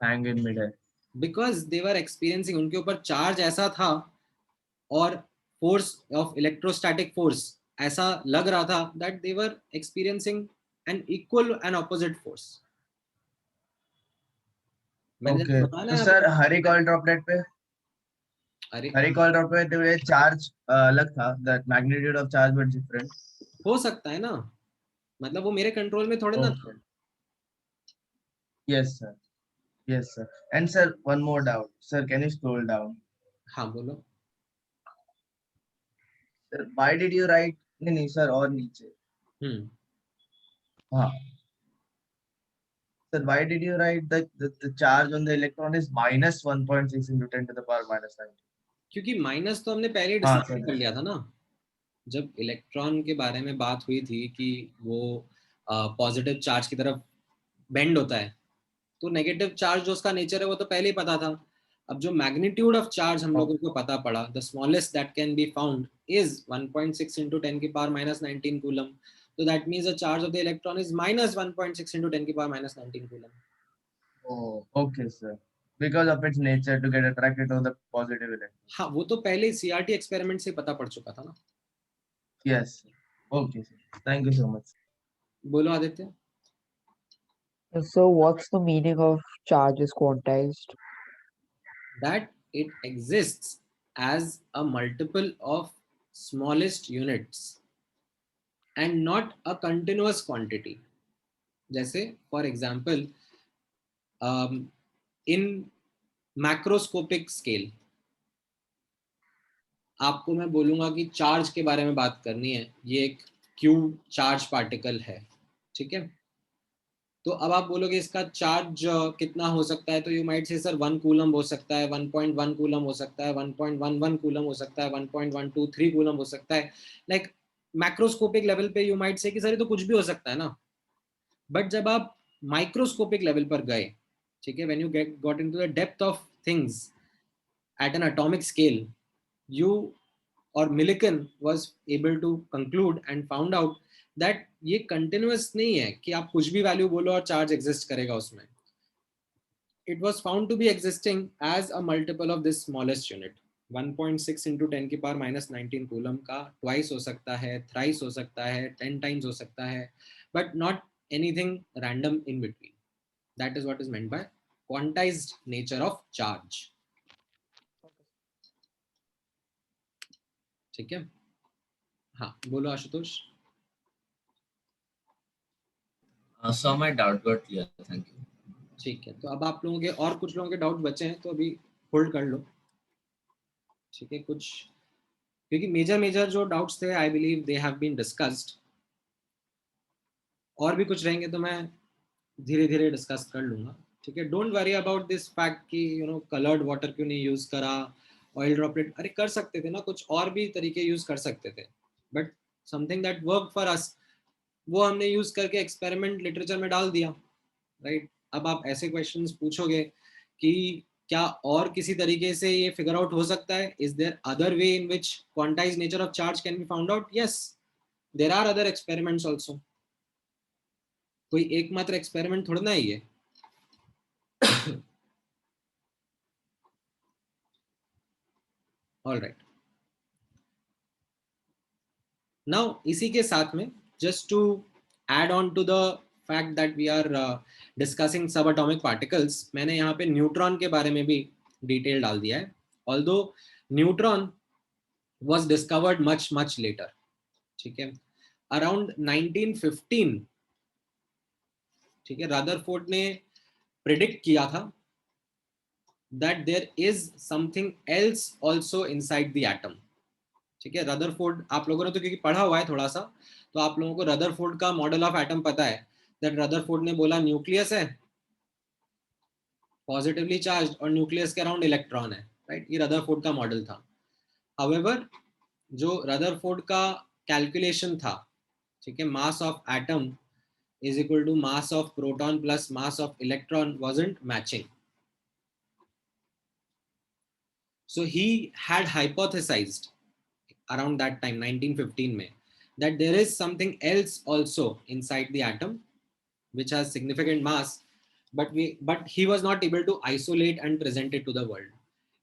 hang in midair?
Because they were experiencing, उनके ऊपर charge ऐसा था और force of electrostatic force ऐसा लग रहा था that they were experiencing an equal and opposite force.
Okay. तो सर हर एक ऑयल ड्रॉपलेट पे हर एक ऑयल ड्रॉपलेट पे चार्ज अलग था, that magnitude of charge was different.
हो सकता है ना, मतलब वो मेरे कंट्रोल में थोड़े ना था.
Yes, sir. Yes, sir. And sir, one more doubt. Sir, can you scroll down?
हाँ बोलो.
Sir, why did you write? नहीं sir, और नीचे. हाँ. Sir, why did you write that the charge on the electron is minus 1.6 into 10 to the power minus 9?
क्योंकि minus तो हमने पहले डिसाइड कर लिया था ना, जब इलेक्ट्रॉन के बारे में बात हुई थी कि वो पॉजिटिव चार्ज की तरफ बेंड होता है, तो नेगेटिव चार्ज जो उसका नेचर है वो तो पहले ही पता था. अब जो मैग्नीट्यूड ऑफ चार्ज हम लोगों को पता पड़ा, the smallest that can be found is 1.6 into 10 की power minus 19 coulomb. So that means the charge of the electron is minus 1.6 into 10 की power minus 19 coulomb.
Oh, okay, sir. Because of its nature to get attracted to the positive electron.
हाँ, वो तो पहले CRT experiment से पता पड़ चुका था ना.
Yes. Okay, sir. Thank you so much.
बोलो Aditya.
So what's the meaning of charge is quantized?
That it exists as a multiple of smallest units and not a continuous quantity. जैसे for example in macroscopic scale आपको मैं बोलूंगा कि charge के बारे में बात करनी है, ये एक क्यूब चार्ज पार्टिकल है, ठीक है। तो अब आप बोलोगे इसका चार्ज कितना हो सकता है, तो you might say sir 1 coulomb हो सकता है, 1.1 कूलम हो सकता है, 1.11 कूलम हो सकता है, 1.123 कूलम हो सकता है। लाइक मैक्रोस्कोपिक लेवल पे यू माइट से कि सर ये तो कुछ भी हो सकता है ना। बट जब आप माइक्रोस्कोपिक लेवल पर गए, ठीक है, when you got into the depth of things at N atomic scale, you or Millikan was able to conclude and found out that ये continuous नहीं है कि आप कुछ भी वैल्यू बोलो और चार्ज एग्जिस्ट करेगा उसमें. It was found to be existing as a multiple of this smallest unit. 1.6 into 10 की पावर -19 कूलम का ट्वाइस हो सकता है, थ्राइस हो सकता है, 10 टाइम्स हो सकता है, but not anything random in between. That is what is meant by quantized nature of charge. ठीक है, हाँ बोलो Ashutosh.
So my doubt got clear. Thank you.
ठीक है, तो अब आप लोगों के और कुछ लोगों के डाउट बचे हैं तो अभी होल्ड कर लो, ठीक है. कुछ क्योंकि मेजर जो डाउट्स थे I believe they have been discussed. और भी कुछ रहेंगे तो मैं धीरे धीरे डिस्कस कर लूंगा, ठीक है. Don't worry about this fact कि यू नो कलर्ड वाटर क्यों नहीं यूज करा, ऑयल ड्रॉपलेट, अरे कर सकते थे ना, कुछ और भी तरीके यूज कर सकते थे, but something that work for us वो हमने यूज करके एक्सपेरिमेंट लिटरेचर में डाल दिया, राइट. अब आप ऐसे क्वेश्चंस पूछोगे कि क्या और किसी तरीके से ये फिगर आउट हो सकता है, is there other way in which quantised nature of charge can be found out? Yes, there are other experiments also. कोई एकमात्र एक्सपेरिमेंट थोड़ा ना है ये. ऑल राइट, नाउ इसी के साथ में just to add on to the fact that we are discussing subatomic particles, मैंने यहाँ पे न्यूट्रॉन के बारे में भी डिटेल डाल दिया है. although neutron was discovered much later, ठीक है, around 1915, ठीक है, रदरफोर्ड ने प्रिडिक्ट किया था that there is something else also inside the atom, ठीक है. रदरफोर्ड आप लोगों ने तो क्योंकि पढ़ा हुआ है थोड़ा सा, तो आप लोगों को रदरफोर्ड का मॉडल ऑफ एटम पता है. दैट रदरफोर्ड ने बोला न्यूक्लियस है पॉजिटिवली चार्ज और न्यूक्लियस के अराउंड इलेक्ट्रॉन है, राइट. ये रदरफोर्ड का मॉडल था. हाउएवर जो रदरफोर्ड का कैलकुलेशन था, ठीक है, mass of atom is equal to mass of proton plus mass of electron wasn't matching. So he had hypothesised around that time 1915 में that there is something else also inside the atom which has significant mass, but he was not able to isolate and present it to the world.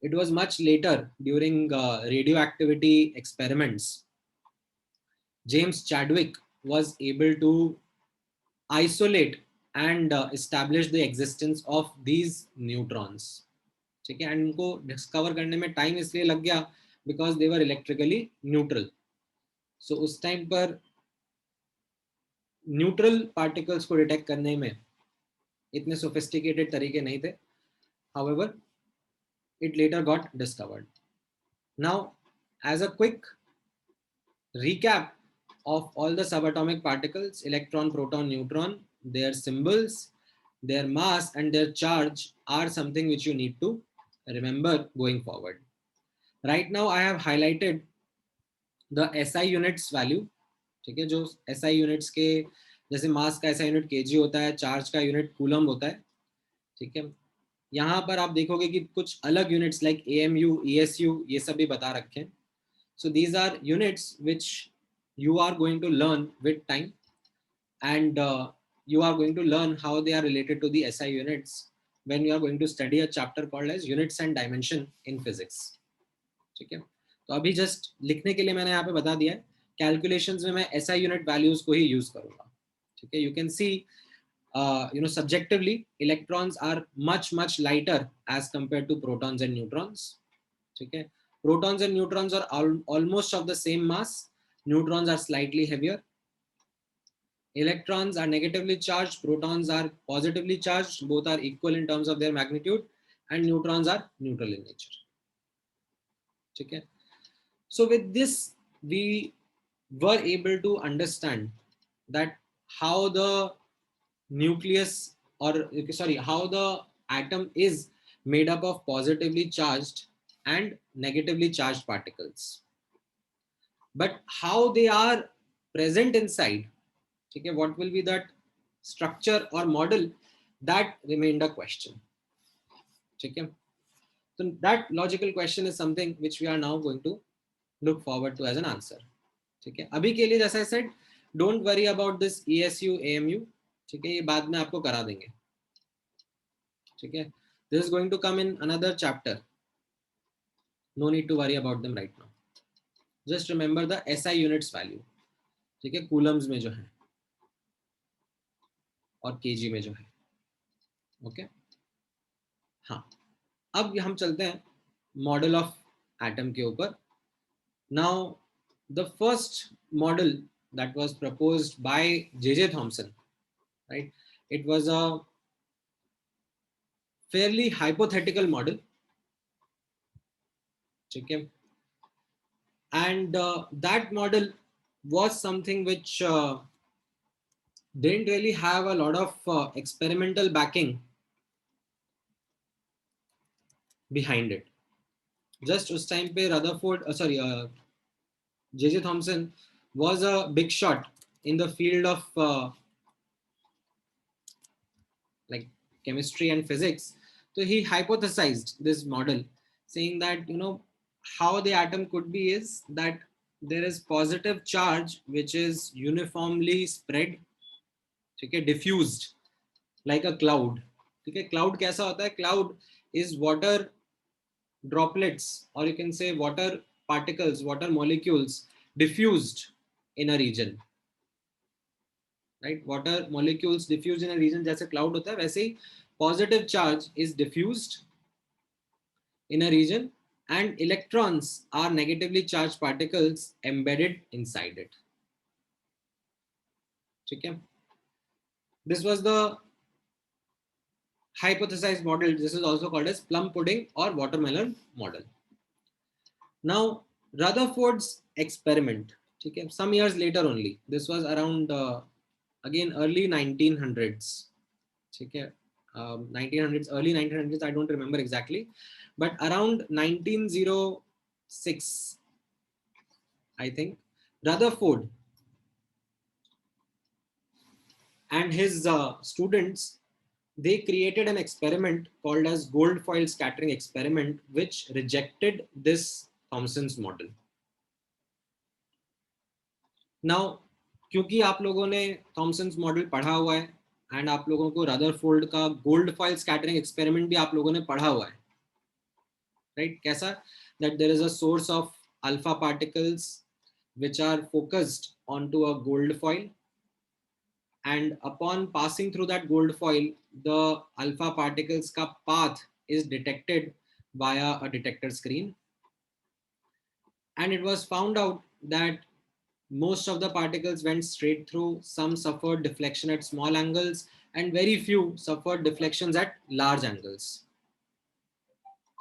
It was much later during radioactivity experiments James Chadwick was able to isolate and establish the existence of these neutrons, ठीक है. And उनको discover करने में time इसलिए लग गया because they were electrically neutral. So उस time पर न्यूट्रल पार्टिकल्स को डिटेक्ट करने में इतने सोफिस्टिकेटेड तरीके नहीं थे. However, it later got discovered. Now, as a quick recap of all the subatomic particles, electron, proton, neutron, their symbols, their mass and their charge are something which you need to remember going forward. Right now I have highlighted the SI units value, ठीक है, जो SI units के जैसे मास का SI unit kg होता है, charge का unit coulomb होता है, ठीक है. यहाँ पर आप देखोगे कि कुछ अलग यूनिट्स लाइक AMU, ESU ये सब भी बता रखे हैं. So these are units which you are going to learn with time, and you are going to learn how they are related to the SI units when you are going to study a chapter called as units and dimension in physics, ठीक है. तो अभी just लिखने के लिए मैंने यहाँ पे बता दिया है. कैलकुलेशंस में मैं SI यूनिट वैल्यूज को ही यूज करूंगा, ठीक है. You can see you know subjectively electrons are much lighter as compared to protons and neutrons, ठीक है. Protons and neutrons are almost of the same mass, neutrons are slightly heavier. Electrons are negatively charged, protons are positively charged, both are equal in terms of their magnitude, and neutrons are neutral in nature. Okay. So with this, we were able to understand that how the nucleus, or sorry, how the atom is made up of positively charged and negatively charged particles. But how they are present inside, okay, what will be that structure or model, that remained a question. Okay. So that logical question is something which we are now going to look forward to as an answer. ठीक है, अभी के लिए जैसा I said, don't worry about this ESU AMU, ठीक है, ये बाद में आपको करा देंगे. ठीक है, this is going to come in another chapter, no need to worry about them right now. Just remember the SI units value, ठीक है, coulombs में जो है और kg में जो है. ओके, हाँ, अब हम चलते हैं मॉडल ऑफ एटम के ऊपर. Now the first model that was proposed by J.J. Thomson, right? It was a fairly hypothetical model. Okay. And that model was something which didn't really have a lot of experimental backing behind it. Just उस time पे Rutherford, J.J. Thomson was a big shot in the field of like chemistry and physics. So he hypothesized this model, saying that, you know, how the atom could be is that there is positive charge which is uniformly spread, okay, diffused like a cloud. Okay, cloud कैसा होता है? Cloud is water droplets, or you can say water particles, water molecules diffused in a region, right? Water molecules diffused in a region जैसे cloud होता है, वैसे ही positive charge is diffused in a region and electrons are negatively charged particles embedded inside it. Okay. This was the hypothesized model. This is also called as plum pudding or watermelon model. Now, Rutherford's experiment, okay, some years later only, this was around again early 1900s, okay, 1900s, early 1900s, I don't remember exactly, but around 1906, I think, Rutherford and his students, they created an experiment called as gold foil scattering experiment, which rejected this Thomson's model. Now, क्योंकि आप लोगों ने Thomson's model पढ़ा हुआ है and आप लोगों को रदरफोर्ड का गोल्ड फॉइल स्कैटरिंग एक्सपेरिमेंट भी आप लोगों ने पढ़ा हुआ है, राइट? कैसा? That there is a source of alpha particles which are focused onto a gold foil, and upon passing through that gold foil, the alpha particles ka path is detected via a detector screen, and it was found out that most of the particles went straight through, some suffered deflection at small angles, and very few suffered deflections at large angles.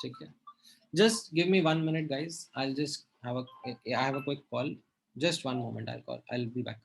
Okay. Just give me 1 minute, guys. I have a quick call. Just 1 moment. I'll be back.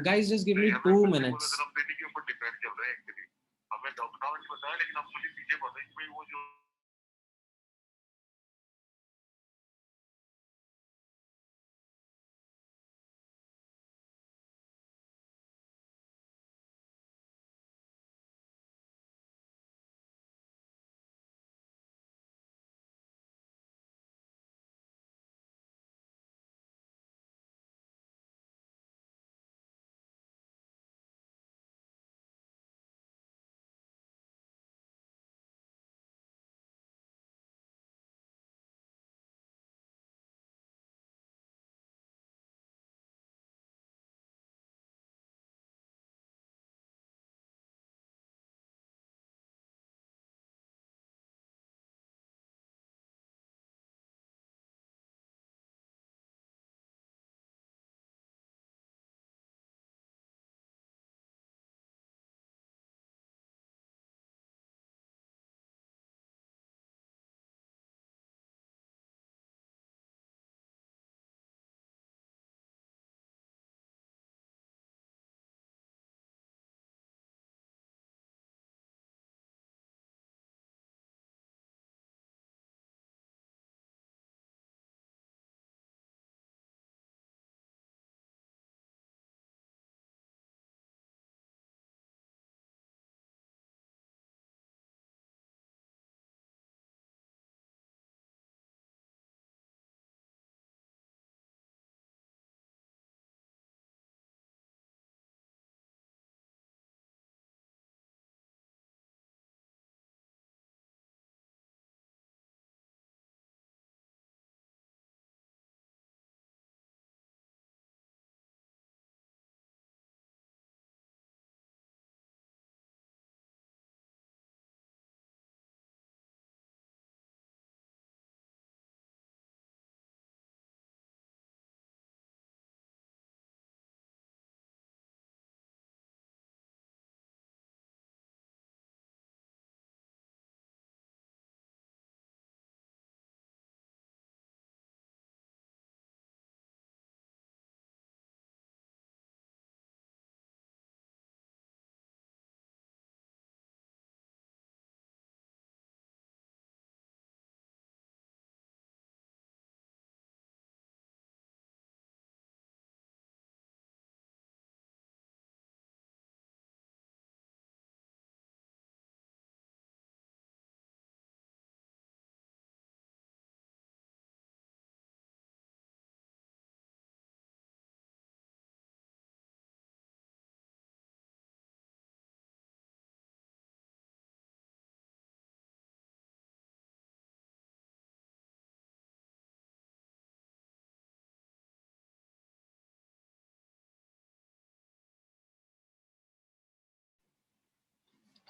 Guys, just give me 2 minutes.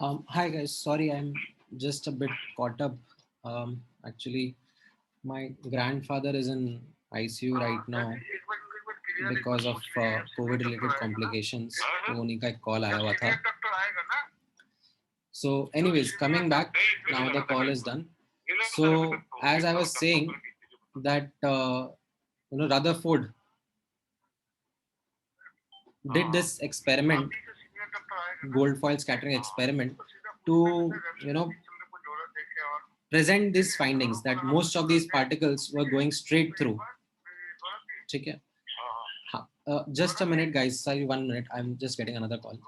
Hi guys, sorry, I'm just a bit caught up. Actually, my grandfather is in ICU right now because of COVID-related complications. तो उन्हीं का एक call आया हुआ था. So, anyways, coming back, now the call is done. So, as I was saying, that Rutherford did this experiment, gold foil scattering experiment, to present these findings that most of these particles were going straight through. Okay. Just a minute, guys. Sorry, 1 minute. I'm just getting another call.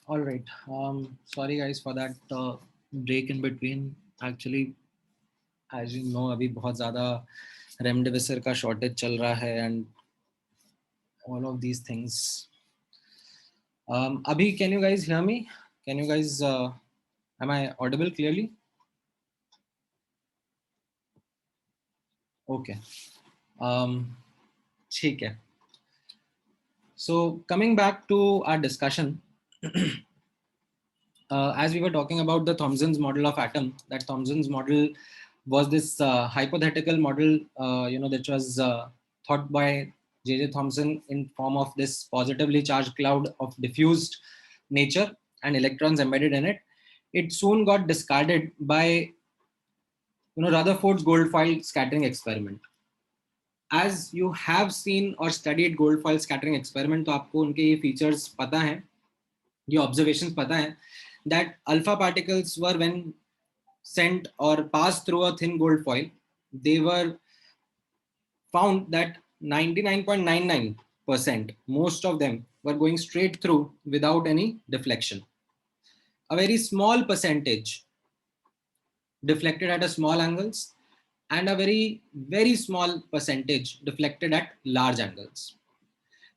All right. Sorry guys for that break in between. Actually, as you know, अभी बहुत ज़्यादा remdesivir का shortage चल रहा है and all of these things. Abhi, can you guys hear me? Can you guys, am I audible clearly? Okay. ठीक है. So coming back to our discussion, as we were talking about the Thomson's model of atom, that Thomson's model was this hypothetical model, that was thought by J.J. Thomson in form of this positively charged cloud of diffused nature and electrons embedded in it. It soon got discarded by Rutherford's gold foil scattering experiment. As you have seen or studied gold foil scattering experiment, तो आपको उनके ये features पता हैं, ये observations पता हैं, that alpha particles were when sent or passed through a thin gold foil, they were found that 99.99%, most of them were going straight through without any deflection. A very small percentage deflected at a small angles, and a very, very small percentage deflected at large angles.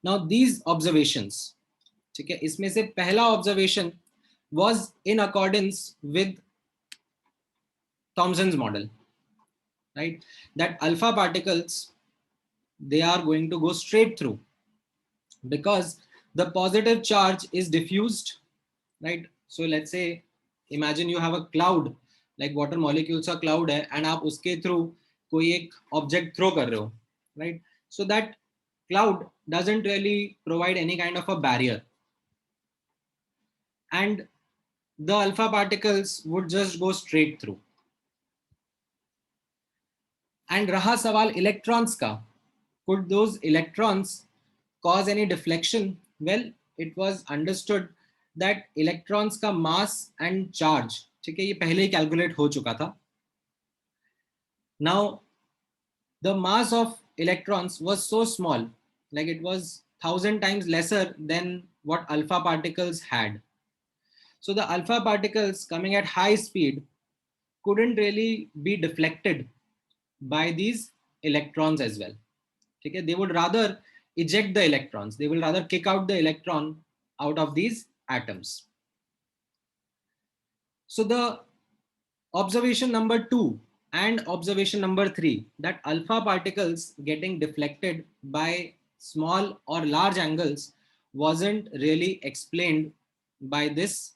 Now these observations, ठीक है, इसमें से पहला observation was in accordance with Thomson's model, right? That alpha particles, they are going to go straight through because the positive charge is diffused, right? So let's say, imagine you have a cloud, like water molecules का cloud है, and आप उसके through कोई एक object throw कर रहे हो, right? So that cloud doesn't really provide any kind of a barrier, and the alpha particles would just go straight through. And रहा सवाल electrons का, could those electrons cause any deflection? Well, it was understood that electrons का mass and charge, ठीक है, ये पहले ही calculate हो चुका था. Now, the mass of electrons was so small, like it was 1,000 times lesser than what alpha particles had. So the alpha particles coming at high speed couldn't really be deflected by these electrons as well. Okay? They would rather eject the electrons. They will rather kick out the electron out of these atoms. So the observation number 2 and observation number 3, that alpha particles getting deflected by small or large angles, wasn't really explained by this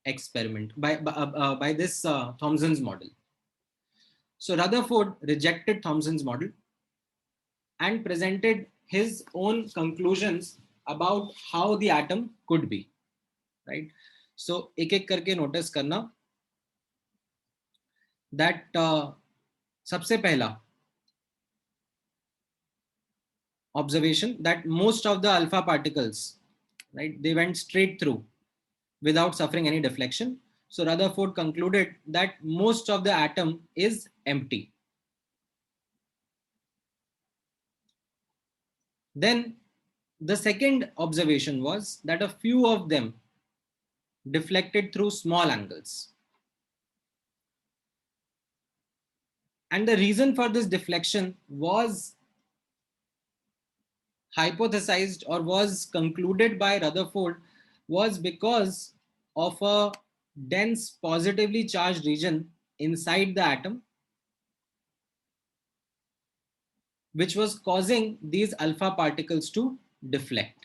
experiment, by this Thomson's model. So Rutherford rejected Thomson's model and presented his own conclusions about how the atom could be, right? So एक एक करके notice करना that सबसे पहला observation, that most of the alpha particles, right, they went straight through without suffering any deflection. So Rutherford concluded that most of the atom is empty. Then the second observation was that a few of them deflected through small angles. And the reason for this deflection was hypothesized or was concluded by Rutherford was because of a dense positively charged region inside the atom, which was causing these alpha particles to deflect.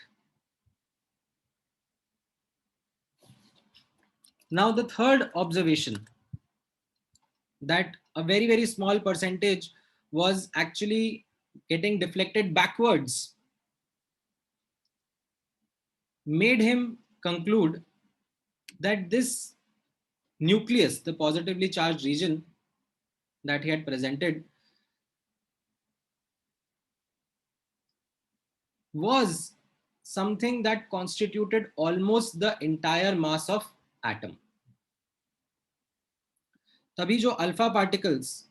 Now the third observation, that a very, very small percentage was actually getting deflected backwards, made him conclude that this nucleus, the positively charged region that he had presented, was something that constituted almost the entire mass of atom. तभी जो alpha particles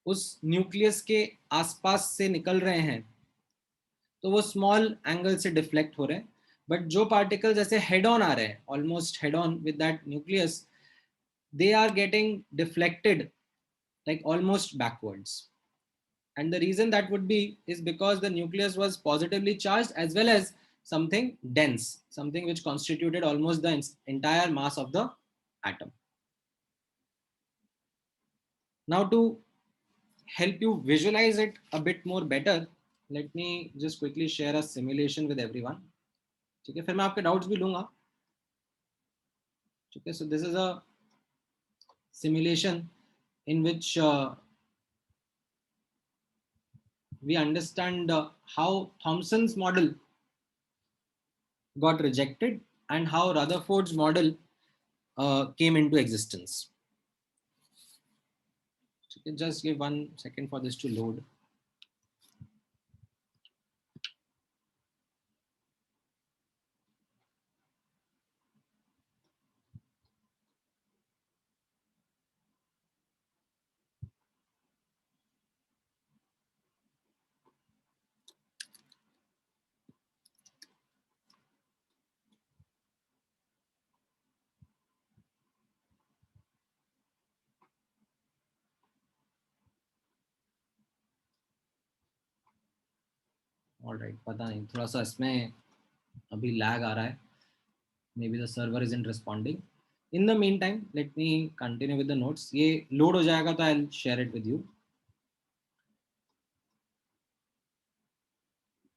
उस nucleus के आसपास से निकल रहे हैं, तो वो स्मॉल एंगल से डिफ्लेक्ट हो रहे हैं, बट जो पार्टिकल्स ऐसे हेड ऑन आ रहे हैं, almost head on with that nucleus, they are getting deflected like almost backwards. And the reason that would be is because the nucleus was positively charged as well as something dense, something which constituted almost the entire mass of the atom. Now to help you visualize it a bit more better, let me just quickly share a simulation with everyone. ठीक है, फिर मैं आपके doubts भी लूंगा. ठीक है, so this is a simulation in which we understand how Thomson's model got rejected and how Rutherford's model came into existence. Okay, just give 1 second for this to load. All right, पता नहीं, थोड़ा सा इसमें अभी lag आ रहा है. Maybe the server isn't responding. In the meantime, let me continue with the notes. ये load हो जाएगा तो I'll share it with you.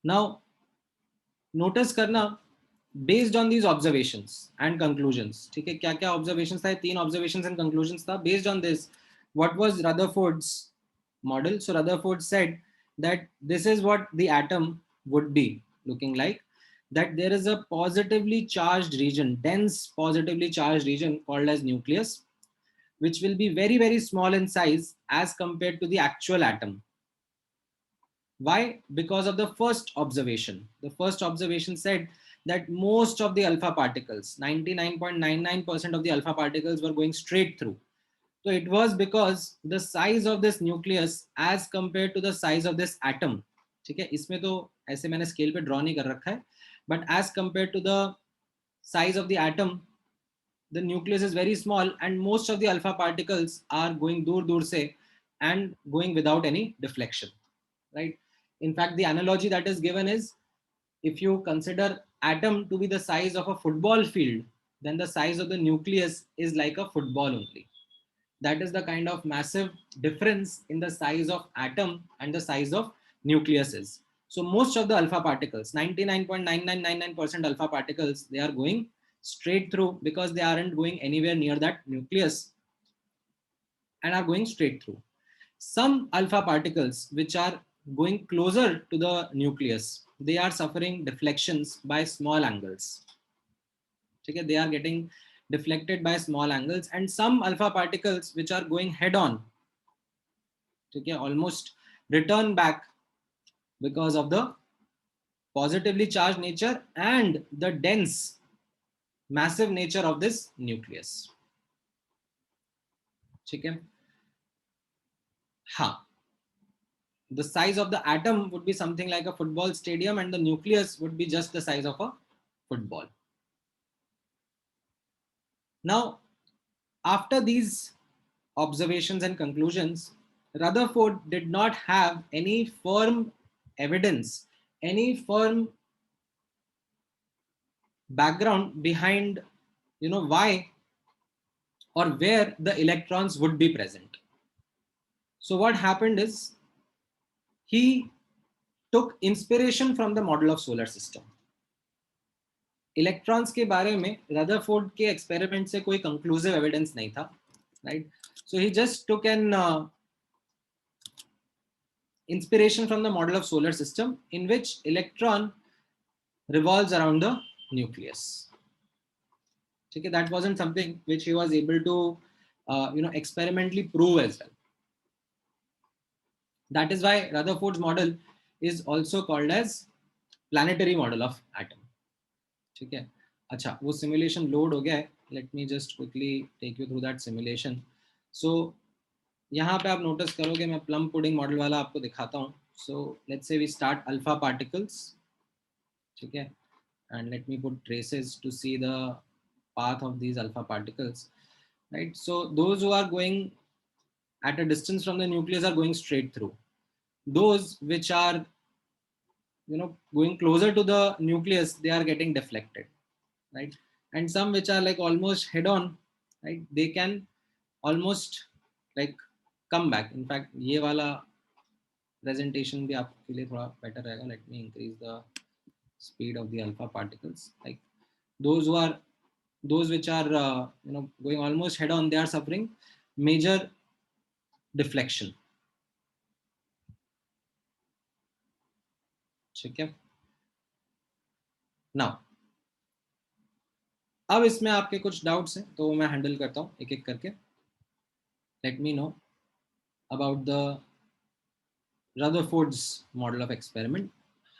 Now, notice करना based on these observations and conclusions. ठीक है, क्या क्या observations था? 3 observations and conclusions था. Based on this, what was Rutherford's model? So Rutherford said that this is what the atom would be looking like, that there is a positively charged region, dense positively charged region called as nucleus, which will be very, very small in size as compared to the actual atom. Why? Because of the first observation. The first observation said that most of the alpha particles, 99.99% of the alpha particles were going straight through. So it was because the size of this nucleus as compared to the size of this atom. ठीक है, इसमें तो ऐसे मैंने scale पे draw नहीं कर रखा है, but as compared to the size of the atom, the nucleus is very small and most of the alpha particles are going dur se and going without any deflection, right? In fact, the analogy that is given is, if you consider atom to be the size of a football field, then the size of the nucleus is like a football only. That is the kind of massive difference in the size of atom and the size of nucleus is. So most of the alpha particles, 99.9999% alpha particles, they are going straight through because they aren't going anywhere near that nucleus and are going straight through. Some alpha particles which are going closer to the nucleus, they are suffering deflections by small angles. Okay, they are getting deflected by small angles, and some alpha particles which are going head on, okay, almost return back because of the positively charged nature and the dense, massive nature of this nucleus. Okay. The size of the atom would be something like a football stadium and the nucleus would be just the size of a football. Now, after these observations and conclusions, Rutherford did not have any firm evidence, any firm background behind, why or where the electrons would be present. So what happened is, he took inspiration from the model of solar system. Electrons के बारे में Rutherford के experiment से कोई conclusive evidence नहीं था, right? So he just took an inspiration from the model of solar system in which electron revolves around the nucleus. Okay, that wasn't something which he was able to experimentally prove as well. That is why Rutherford's model is also called as planetary model of atom. ठीक है, अच्छा, वो simulation load हो गया है. Let me just quickly take you through that simulation. So यहाँ पे आप नोटिस करोगे, मैं प्लम पुडिंग मॉडल वाला आपको दिखाता हूँ. So let's say we start alpha particles. ठीक है, and let me put traces to see the path of these alpha particles, right? So those who are going at a distance from the nucleus are going straight through. Those which are, going closer to the nucleus, they are getting deflected, right? And some which are like almost head on, right, they can almost like come back. In fact, ये वाला presentation भी आपके लिए थोड़ा better रहेगा. Let me increase the speed of the alpha particles. Like those which are going almost head on, they are suffering major deflection. ठीक है. Now, अब इसमें आपके कुछ डाउट्स हैं तो मैं हैंडल करता हूँ एक एक करके. Let me know about the Rutherford's model of experiment.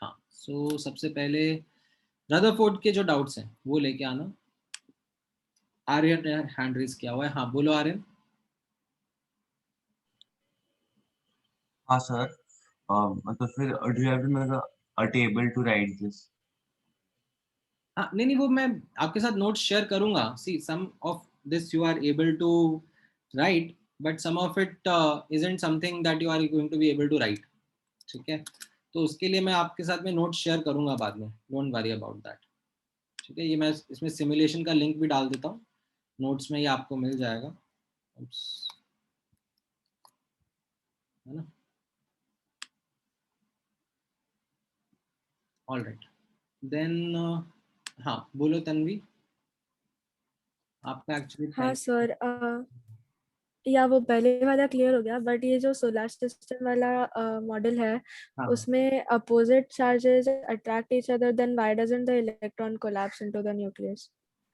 हाँ, so सबसे पहले रदरफोर्ड के जो डाउट्स हैं वो लेके आना. आर्यन ने हैंड रेज किया हुआ है. हाँ, बोलो आर्यन.
हाँ सर, तो फिर do you have to make a table to write this?
हाँ, नहीं, वो मैं आपके साथ नोट्स शेयर करूंगा. See, some of this you are able to write, but some of it isn't something that you are going to be able to write. ठीक है, तो उसके लिए मैं आपके साथ में नोट्स शेयर करूंगा बाद में. Don't worry about that. ठीक है, ये मैं इसमें सिमुलेशन का लिंक भी डाल देता हूँ नोट्स में, ये आपको मिल जाएगा. है ना? ऑल राइट, देन हाँ, बोलो तन्वी. आपका एक्चुअली
हाँ सर, या वो पहले वाला क्लियर हो गया, बट ये जो सोलर सिस्टम वाला मॉडल है,
हाँ,
उसमें opposite charges attract each other, then why doesn't the electron collapse into the nucleus?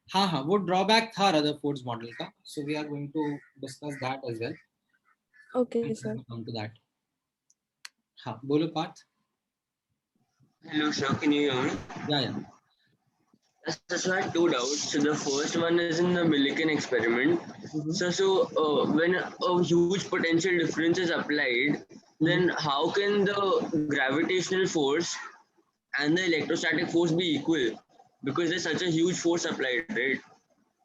हाँ, वो ड्रॉबैक था रदरफोर्ड्स मॉडल का. So we are going to discuss that as well.
Okay sir.
Come to that. हाँ, बोलो Partha.
Hello, sir. Can you hear me?
Yeah.
So I had two doubts. So the first one is in the Millikan experiment. So when a huge potential difference is applied, then how can the gravitational force and the electrostatic force be equal? Because there's such a huge force applied, right?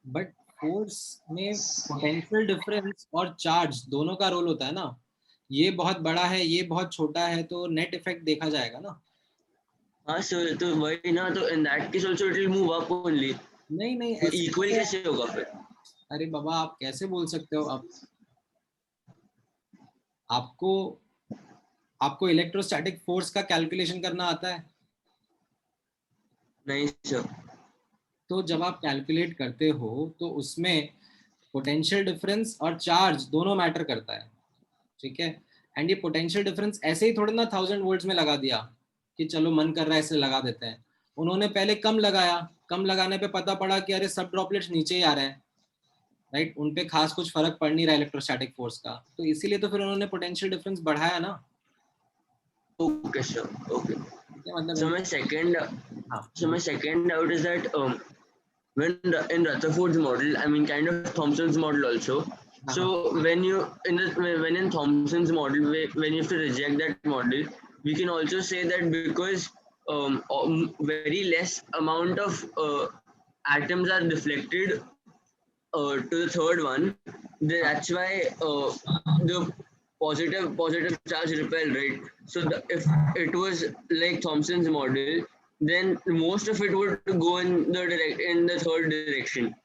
But force में potential difference और charge दोनों का role होता है ना. ये बहुत बड़ा है, ये बहुत छोटा है, तो नेट इफेक्ट देखा जाएगा ना.
हाँ सर, तो वही ना, तो in that case also it will move up only.
नहीं,
तो equal कैसे होगा फिर?
अरे बाबा, आप कैसे बोल सकते हो? आपको इलेक्ट्रोस्टैटिक फोर्स का कैलकुलेशन करना आता है?
नहीं सर.
तो जब आप कैलकुलेट करते हो तो उसमें पोटेंशियल डिफरेंस और चार्ज दोनों मैटर करता है. ठीक है, एंड ये पोटेंशियल डिफरेंस ऐसे ही थोड़ा ना 1000 वोल्ट्स में लगा दिया कि चलो मन कर रहा है इसलिए लगा देते हैं. उन्होंने पहले कम लगाया, कम लगाने पे पता पड़ा कि अरे सब ड्रॉपलेट्स नीचे ही आ रहे हैं, राइट, उन पे खास कुछ फर्क पड़ नहीं रहा इलेक्ट्रोस्टैटिक फोर्स का, तो इसीलिए तो फिर उन्होंने पोटेंशियल डिफरेंस बढ़ाया ना.
Okay sir, okay. So my second doubt is that when in Rutherford's model, I mean kind of Thomson's model also. So when in Thomson's model, when you have to reject that model, we can also say that because very less amount of atoms are deflected to the third one, that's why the positive charge repel, right? So if it was like Thomson's model, then most of it would go in the third direction,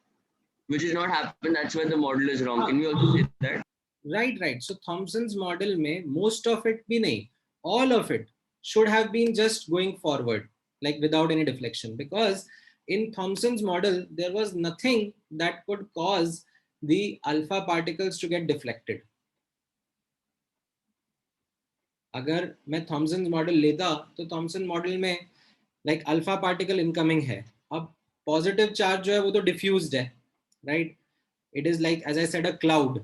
which is not happen. That's why the model is wrong. Can we also say that?
Right. So Thomson's model में most of it भी नहीं, all of it should have been just going forward, like without any deflection, because in Thomson's model there was nothing that could cause the alpha particles to get deflected. अगर मैं Thompson model लेता तो Thompson model में like alpha particle incoming है, अब positive charge जो है वो तो डिफ्यूज्ड है, right. It is like as I said a cloud,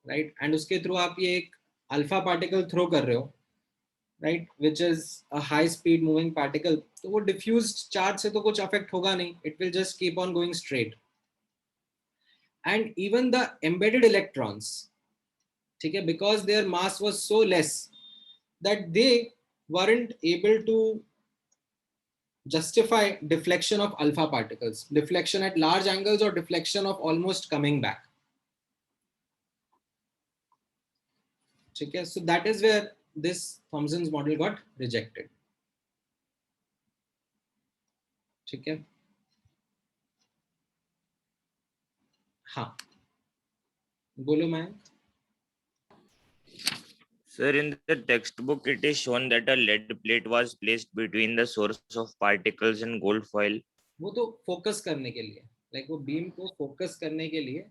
right, and उसके थ्रू आप ये एक अल्फा पार्टिकल थ्रो कर रहे हो, right, which is a high speed moving particle, तो वो डिफ्यूज्ड चार्ज से तो कुछ अफेक्ट होगा नहीं, it will just keep on going straight. And even the embedded electrons, ठीक है, because their mass was so less that they weren't able to justify deflection of alpha particles, deflection at large angles or deflection of almost coming back. Okay, so that is where this Thomson's model got rejected. Okay. हाँ, बोलो मैं.
Sir, in the textbook, it is shown that a lead plate was placed between the source of particles and gold foil.
वो तो focus करने के लिए, like वो beam को फोकस करने के लिए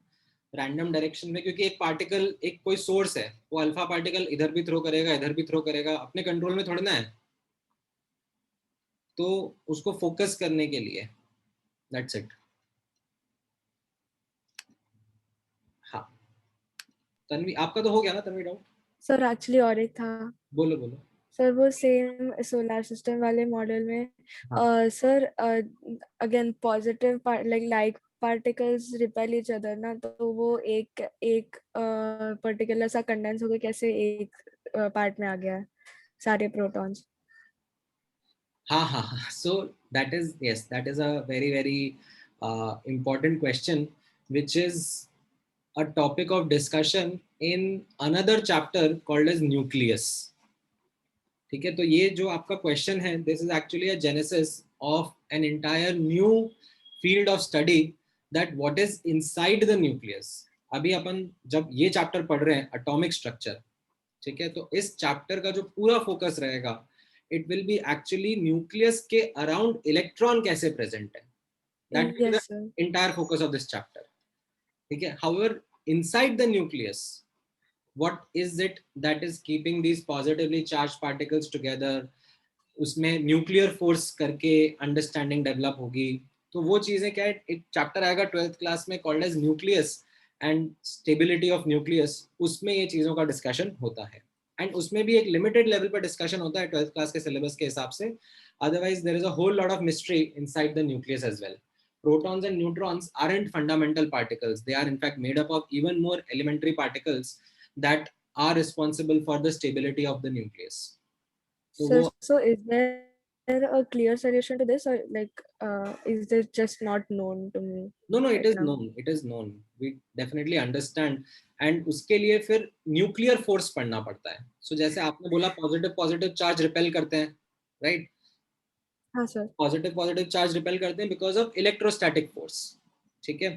रैंडम डायरेक्शन में, क्योंकि एक पार्टिकल, एक कोई सोर्स है, वो अल्फा पार्टिकल इधर भी थ्रो करेगा, इधर भी थ्रो करेगा, अपने कंट्रोल में थोड़ा ना है, तो उसको फोकस करने के लिए, दैट्स इट. हाँ, तन्वी आपका तो हो गया ना तन्वी डाउट?
सर एक्चुअली और एक था.
बोलो बोलो.
सर वो सेम सोलर सिस्टम वाले मॉडल में sir again positive like particles repel each other ना, तो वो एक पर्टिकुलर सा कंडेंस होकर कैसे एक पार्ट में आ गया सारे प्रोटॉन्स.
हाँ हाँ हाँ, so that is a very very important question, which is a topic of discussion in another chapter called as nucleus. ठीक है, तो ये जो आपका क्वेश्चन है, this is actually a genesis of an entire new field of study, that what is inside the nucleus. अभी अपन जब ये चैप्टर पढ़ रहे हैं एटॉमिक स्ट्रक्चर, ठीक है, तो इस चैप्टर का जो पूरा फोकस रहेगा, it will be actually nucleus के अराउंड इलेक्ट्रॉन कैसे प्रेजेंट है. That will be the entire focus of this chapter. ठीक है, however inside the nucleus, what is it that is keeping these positively charged particles together, उसमें nuclear force करके understanding develop होगी. तो वो चीजें क्या है, एक चैप्टर आएगा 12th क्लास में called as nucleus and stability of nucleus, उसमें ये चीजों का डिस्कशन होता है. एंड उसमें भी एक लिमिटेड लेवल पर डिस्कशन होता है 12th क्लास के सिलेबस के हिसाब से. Otherwise there is a whole lot of mystery inside the nucleus as well. Protons and neutrons aren't fundamental particles. They are in fact made up of even more elementary particles that are responsible for the stability of the nucleus.
So is there a clear solution to this, or like is this just not known to me?
No, it is known. It is known. We definitely understand. And उसके लिए फिर nuclear force पढ़ना पड़ता है. So जैसे आपने बोला positive charge repel करते हैं, right?
हाँ सर.
positive charge repel करते हैं because of electrostatic force. ठीक है,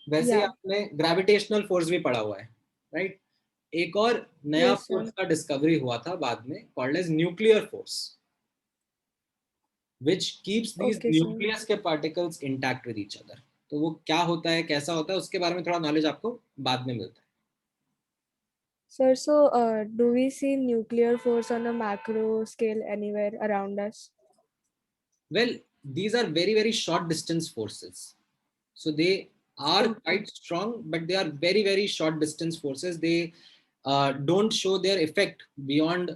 वैसे आपने gravitational force भी पढ़ा हुआ है, right? एक और नया फोर्स का डिस्कवरी हुआ था बाद में, called as nuclear force, which keeps these nucleus के particles intact with each other. तो वो क्या होता है, कैसा होता है, उसके बारे में थोड़ा नॉलेज आपको बाद में मिलता है.
Sir, so do we see nuclear force on a macro scale anywhere around us?
Well, these are very very short distance forces, so they are quite strong, but they are very very short distance forces. They don't show their effect beyond,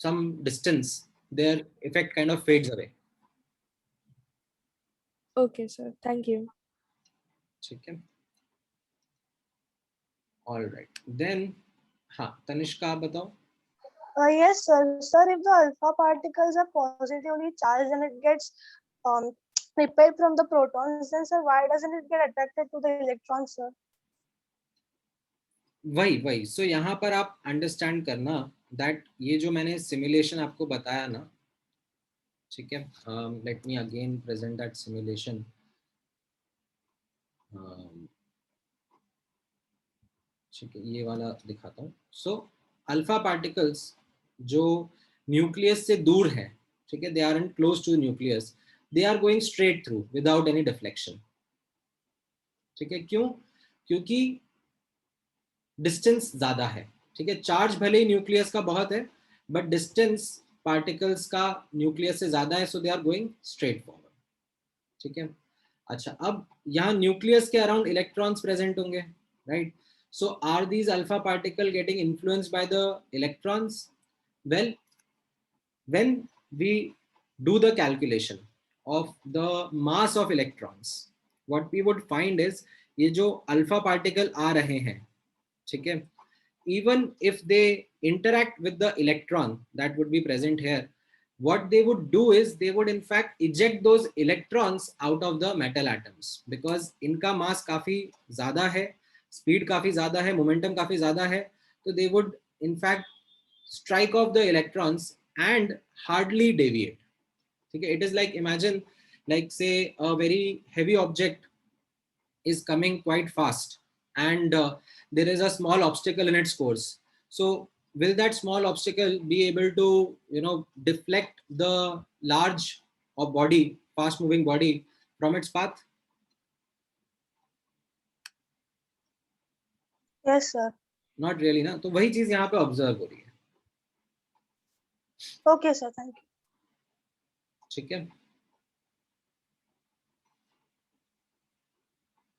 some distance. Their effect kind of fades away.
Okay sir, thank you.
Okay. All right, then हाँ, तनिष्का आप बताओ.
Yes sir. Sir, if the alpha particles are positively charged and it gets repelled from the protons, then sir, why doesn't it get attracted to the electrons, sir?
वही सो यहाँ पर आप understand करना that ये जो मैंने सिमुलेशन आपको बताया ना, ठीक है, let me again present that simulation. ठीक है, ये वाला दिखाता हूँ. सो अल्फा पार्टिकल्स जो न्यूक्लियस से दूर है, ठीक है, they are in close to nucleus, they are going straight through without any deflection. ठीक है, क्यों? क्योंकि डिस्टेंस ज्यादा है. ठीक है, चार्ज भले ही न्यूक्लियस का बहुत है, बट डिस्टेंस पार्टिकल्स का न्यूक्लियस से ज्यादा है, so they are going straight forward. ठीक है, अच्छा, अब यहाँ न्यूक्लियस के अराउंड इलेक्ट्रॉन्स प्रेजेंट होंगे, राइट? So are these alpha particle getting influenced by the electrons? Well, when we do the calculation of the mass of electrons, what we would find is ये जो अल्फा पार्टिकल आ रहे हैं, ठीक है, even if they interact with the electron that would be present here, what they would do is they would in fact eject those electrons out of the metal atoms because इनका mass काफी ज़्यादा है, speed काफी ज़्यादा है, momentum काफी ज़्यादा है, तो they would in fact strike off the electrons and hardly deviate. Okay, it is like, imagine like say a very heavy object is coming quite fast and there is a small obstacle in its course. So will that small obstacle be able to, you know, deflect the large or body, fast moving body from its path?
Yes, sir.
Not really ना, तो वही चीज यहाँ पे observe हो रही है.
Okay, sir. Thank you.
ठीक है.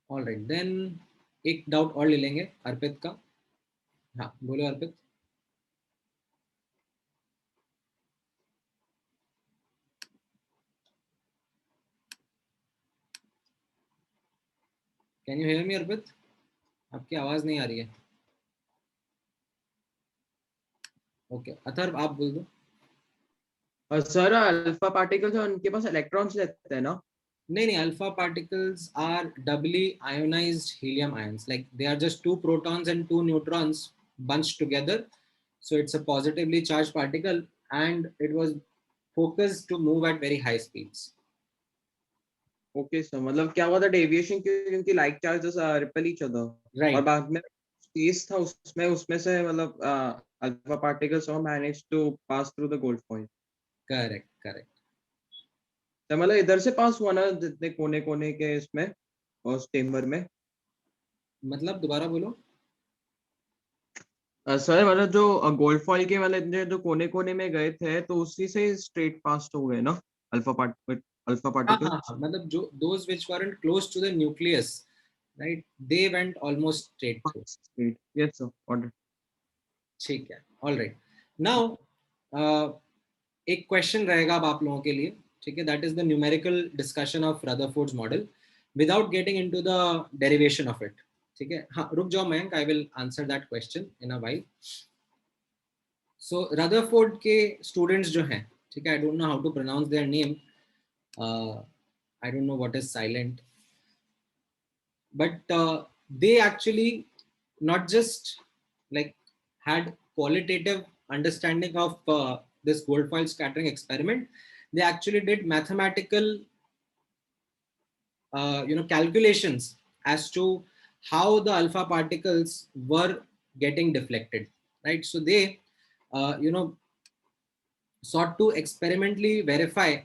All right, then एक डाउट और ले लेंगे अर्पित का. हाँ बोलो अर्पित. कैन यू हेयर मी अर्पित? आपकी आवाज नहीं आ रही है. ओके अथर्व आप बोल दो.
सर अल्फा पार्टिकल्स उनके पास इलेक्ट्रॉन्स रहते हैं ना?
नहीं, alpha particles are doubly ionized helium ions. Like they are just 2 protons and 2 neutrons bunched together. So it's a positively charged particle and it was focused to move at very high speeds.
Okay, so मतलब क्या हुआ था deviation क्योंकि like charges repel each other.
Right.
और बाद में space था उसमें से मतलब alpha particles manage to pass through the gold foil.
Correct.
तो मतलब इधर से पास हुआ ना जितने कोने के इसमें और चेम्बर में.
मतलब दोबारा बोलो.
सर मतलब जो गोल्ड फॉइल के मतलब जो कोने में गए थे तो उसी से स्ट्रेट पास हो गए ना अल्फा particles.
मतलब जो those which weren't close to the nucleus, right, they went almost straight through.
Yes sir, order.
ठीक है. All right. Now एक क्वेश्चन रहेगा अब आप लोगों के लिए. ठीक है, that is the numerical discussion of Rutherford's model without getting into the derivation of it. ठीक है. हाँ रुक जाओ Mayank, I will answer that question in a while. So Rutherford के students जो हैं, ठीक है, I don't know how to pronounce their name. I don't know what is silent, but they actually not just like had qualitative understanding of this gold foil scattering experiment, they actually did mathematical calculations as to how the alpha particles were getting deflected, right? So they sought to experimentally verify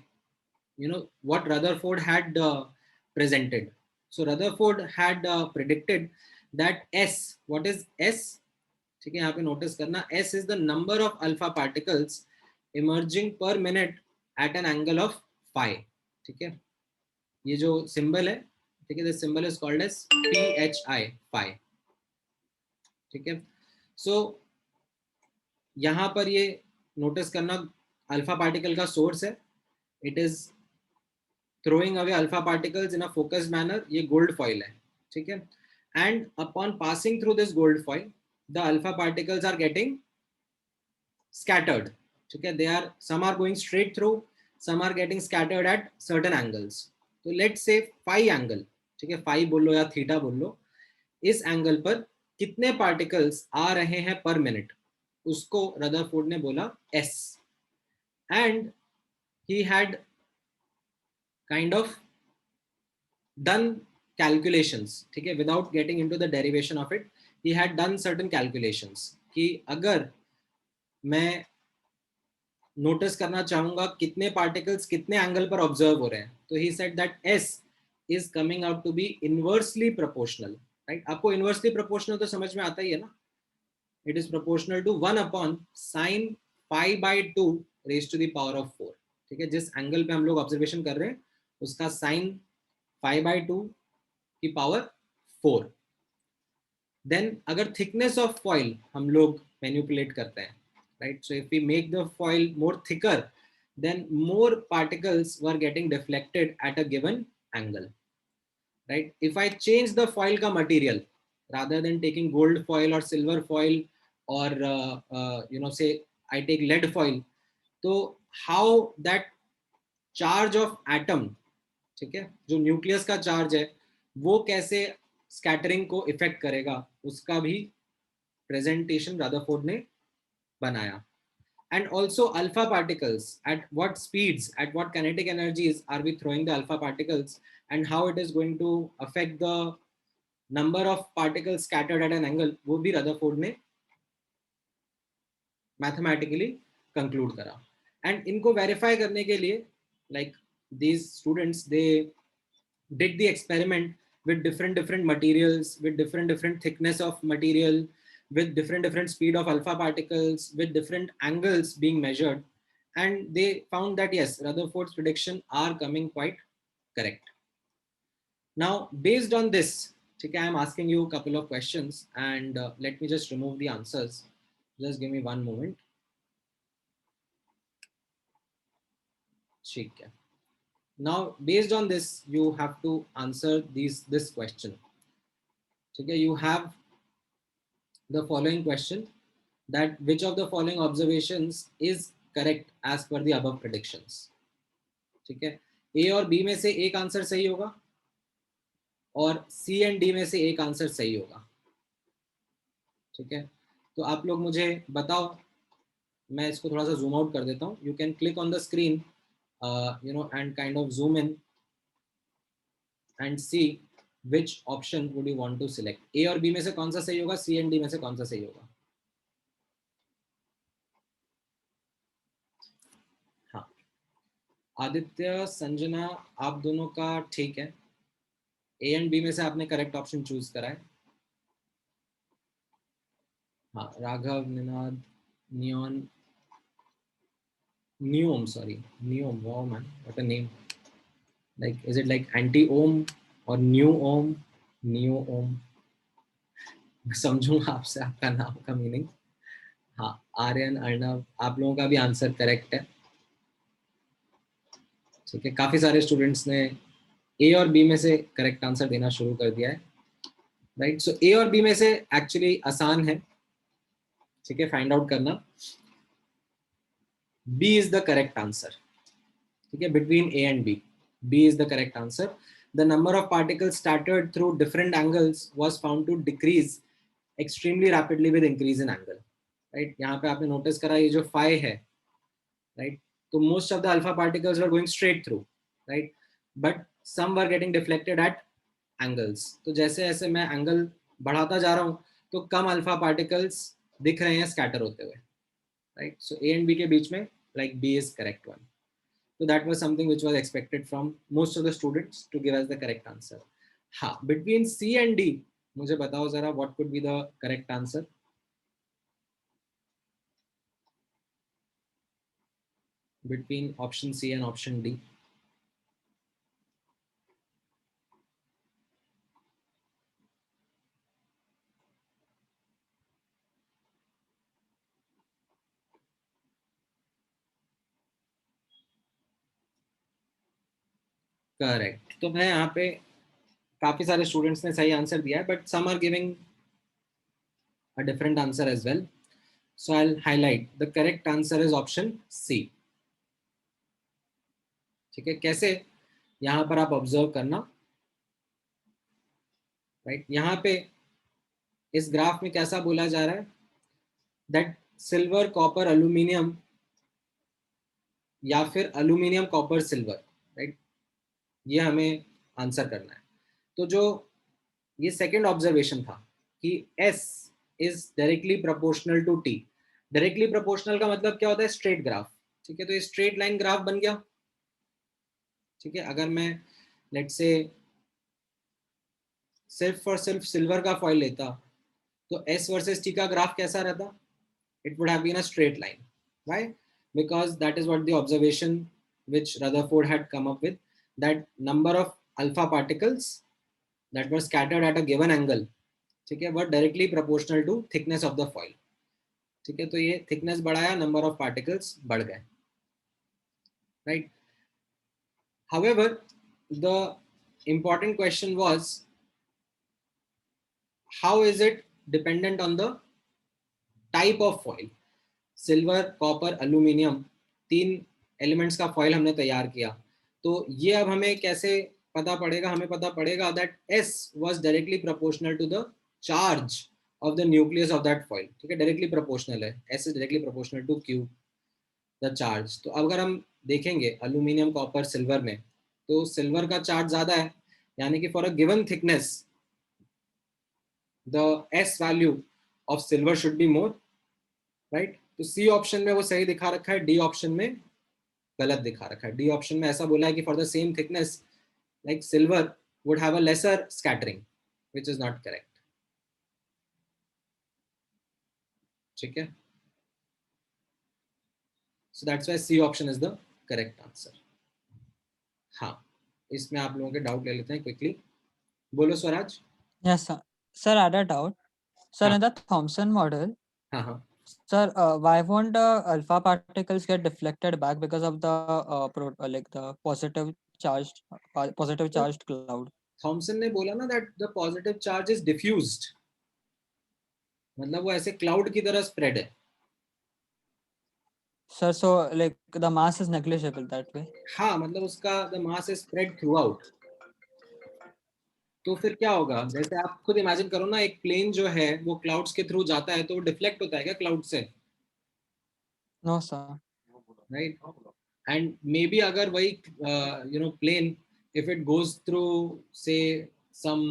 what Rutherford had presented. So Rutherford had predicted that S, what is S? ठीक है, यहाँ पे notice करना, S is the number of alpha particles emerging per minute at an angle of phi. ठीक है, ये जो symbol है, ठीक है, this symbol is called as phi, phi. ठीक है, so यहाँ पर ये notice करना alpha particle का source है. It is throwing away alpha particles in a focused manner. ये gold foil है. ठीक है, and upon passing through this gold foil, the alpha particles are getting scattered. ठीक है, they are, some are going straight through, some are getting scattered at certain angles. तो let's say phi angle, ठीक है, phi बोल लो या theta बोल लो, इस angle पर कितने पार्टिकल्स आ रहे हैं पर मिनट, उसको रदरफोर्ड ने बोला S. And he had kind of done calculations, ठीक है, without getting into the derivation of it, he had done certain calculations कि अगर मैं नोटिस करना चाहूंगा कितने पार्टिकल्स कितने एंगल पर ऑब्जर्व हो रहे हैं, तो he said that S is coming out to be inversely proportional, right? आपको inversely proportional तो समझ में आता ही है ना, it is proportional to 1 upon sin pi by 2 raised to the power of 4. ठीक है, जिस एंगल पे हम लोग ऑब्जर्वेशन कर रहे हैं उसका साइन pi by 2 की पावर 4. देन अगर थिकनेस ऑफ फॉइल हम लोग मैनिपुलेट करते हैं, right, so if we make the foil more thicker, then more particles were getting deflected at a given angle, right? If I change the foil ka material, rather than taking gold foil or silver foil or say I take lead foil, तो how that charge of atom, ठीक है, जो nucleus का charge है वो कैसे scattering को effect करेगा, उसका भी प्रेजेंटेशन रदरफोर्ड ने बनाया. And also alpha particles, at what speeds, at what kinetic energies are we throwing the alpha particles, and how it is going to affect the number of particles scattered at an angle, वो भी Rutherford ने mathematically conclude करा. And इनको verify करने के लिए like these students, they did the experiment with different materials, with different thickness of material, with different speed of alpha particles, with different angles being measured, and they found that yes, Rutherford's prediction are coming quite correct. Now based on this, okay, I am asking you a couple of questions, and let me just remove the answers. Just give me one moment. Okay. Now based on this, you have to answer this question. Okay, you have the following question, that which of the following observations is correct as per the above predictions. ठीक है, A और B में से एक answer सही होगा और C and D में से एक आंसर सही होगा. ठीक है, तो आप लोग मुझे बताओ. मैं इसको थोड़ा सा जूम आउट कर देता हूँ. You can click on the screen, you know, and kind of zoom in and see which option would you want to select. A और B में से कौन सा सही होगा, C एंड D में से कौन सा सही होगा. हाँ, आदित्य, संजना, आप दोनों का ठीक है. A एंड B में से आपने करेक्ट ऑप्शन चूज करा है. हाँ, Raghav, Ninad, neon, Neom, sorry, Neom. Wow, man, what a name! Like, is it like anti-ohm or new ohm? Neo ohm. समझूंगा आपसे आपका नाम का मीनिंग. हाँ, आर्यन, अर्णव, आप लोगों का भी आंसर करेक्ट है. ठीक है, काफी सारे स्टूडेंट्स ने ए और बी में से करेक्ट आंसर देना शुरू कर दिया है. राइट, सो ए और बी में से एक्चुअली आसान है. ठीक है, फाइंड आउट करना. B is the correct answer. Okay, between A and B, B is the correct answer. The number of particles scattered through different angles was found to decrease extremely rapidly with increase in angle. Right? यहाँ पे आपने notice करा ये जो phi है, right? तो most of the alpha particles were going straight through, right? But some were getting deflected at angles. तो जैसे जैसे मैं angle बढ़ाता जा रहा हूँ तो कम alpha particles दिख रहे हैं scatter होते हुए. Right, so A and B के बीच में like B is correct one. So that was something which was expected from most of the students to give us the correct answer. हाँ, between C and D, मुझे बताओ जरा what could be the correct answer? Between option C and option D. Correct. तो मैं यहाँ पे काफी सारे स्टूडेंट्स ने सही आंसर दिया है, but some are giving a different answer as well. So I will highlight the correct answer is option C. ठीक है, कैसे, यहाँ पर आप ऑब्जर्व करना. राइट, यहाँ पे इस ग्राफ में कैसा बोला जा रहा है, दैट सिल्वर, कॉपर, एल्यूमिनियम या फिर एल्यूमिनियम, कॉपर, सिल्वर. राइट, ये हमें आंसर करना है. तो जो ये सेकंड ऑब्जर्वेशन था कि S is directly proportional to T. Directly proportional का मतलब क्या होता है, स्ट्रेट ग्राफ. ठीक है, तो ये स्ट्रेट लाइन ग्राफ बन गया. ठीक है, अगर मैं लेट से सिर्फ और सिर्फ सिल्वर का फॉइल लेता तो S वर्सेस T का ग्राफ कैसा रहता, it would have been a straight line. Why? Because that is what the observation which Rutherford had come up with, that number of alpha particles that were scattered at a given angle, ठीक है, were directly proportional to thickness of the foil. ठीक है, तो ये thickness बढ़ाया, number of particles बढ़ गए. Right? However, the important question was, how is it dependent on the type of foil? Silver, copper, aluminium, तीन एलिमेंट्स का foil हमने तैयार किया, तो ये अब हमें कैसे पता पड़ेगा? हमें पता पड़ेगा that S was directly proportional to the charge of the nucleus of that foil. ठीक है, डायरेक्टली प्रोपोर्शनल है, S is directly proportional to Q the charge. तो अगर हम देखेंगे अल्यूमिनियम, कॉपर, सिल्वर में, तो सिल्वर का चार्ज ज्यादा है, यानी कि for a given thickness the S value of silver should be more, right? तो सी ऑप्शन में वो सही दिखा रखा है, डी ऑप्शन में गलत दिखा रखा है। डी ऑप्शन में ऐसा बोला है कि for the same thickness like silver would have a lesser scattering, which is not correct. ठीक है, so that's why C option is the correct answer. हाँ, इसमें आप लोगों के डाउट ले लेते हैं क्विकली। बोलो Swaraj.
Yes, sir. Sir, I had a doubt. Sir, in the Thomson model,
हाँ,
sir, why won't the alpha particles get deflected back because of the like the positive charged cloud?
Thomson ने बोला ना that the positive charge is diffused, मतलब वो ऐसे cloud की तरह spread है।
Sir, so like the mass is negligible that way.
हाँ, मतलब उसका the mass is spread throughout। तो फिर क्या होगा? जैसे आप खुद इमेजिन करो ना, एक प्लेन जो है वो क्लाउड्स के थ्रू जाता है, तो वो डिफ्लेक्ट होता है क्या क्लाउड से?
No, sir.
Right? And may be अगर वही plane if it goes through say some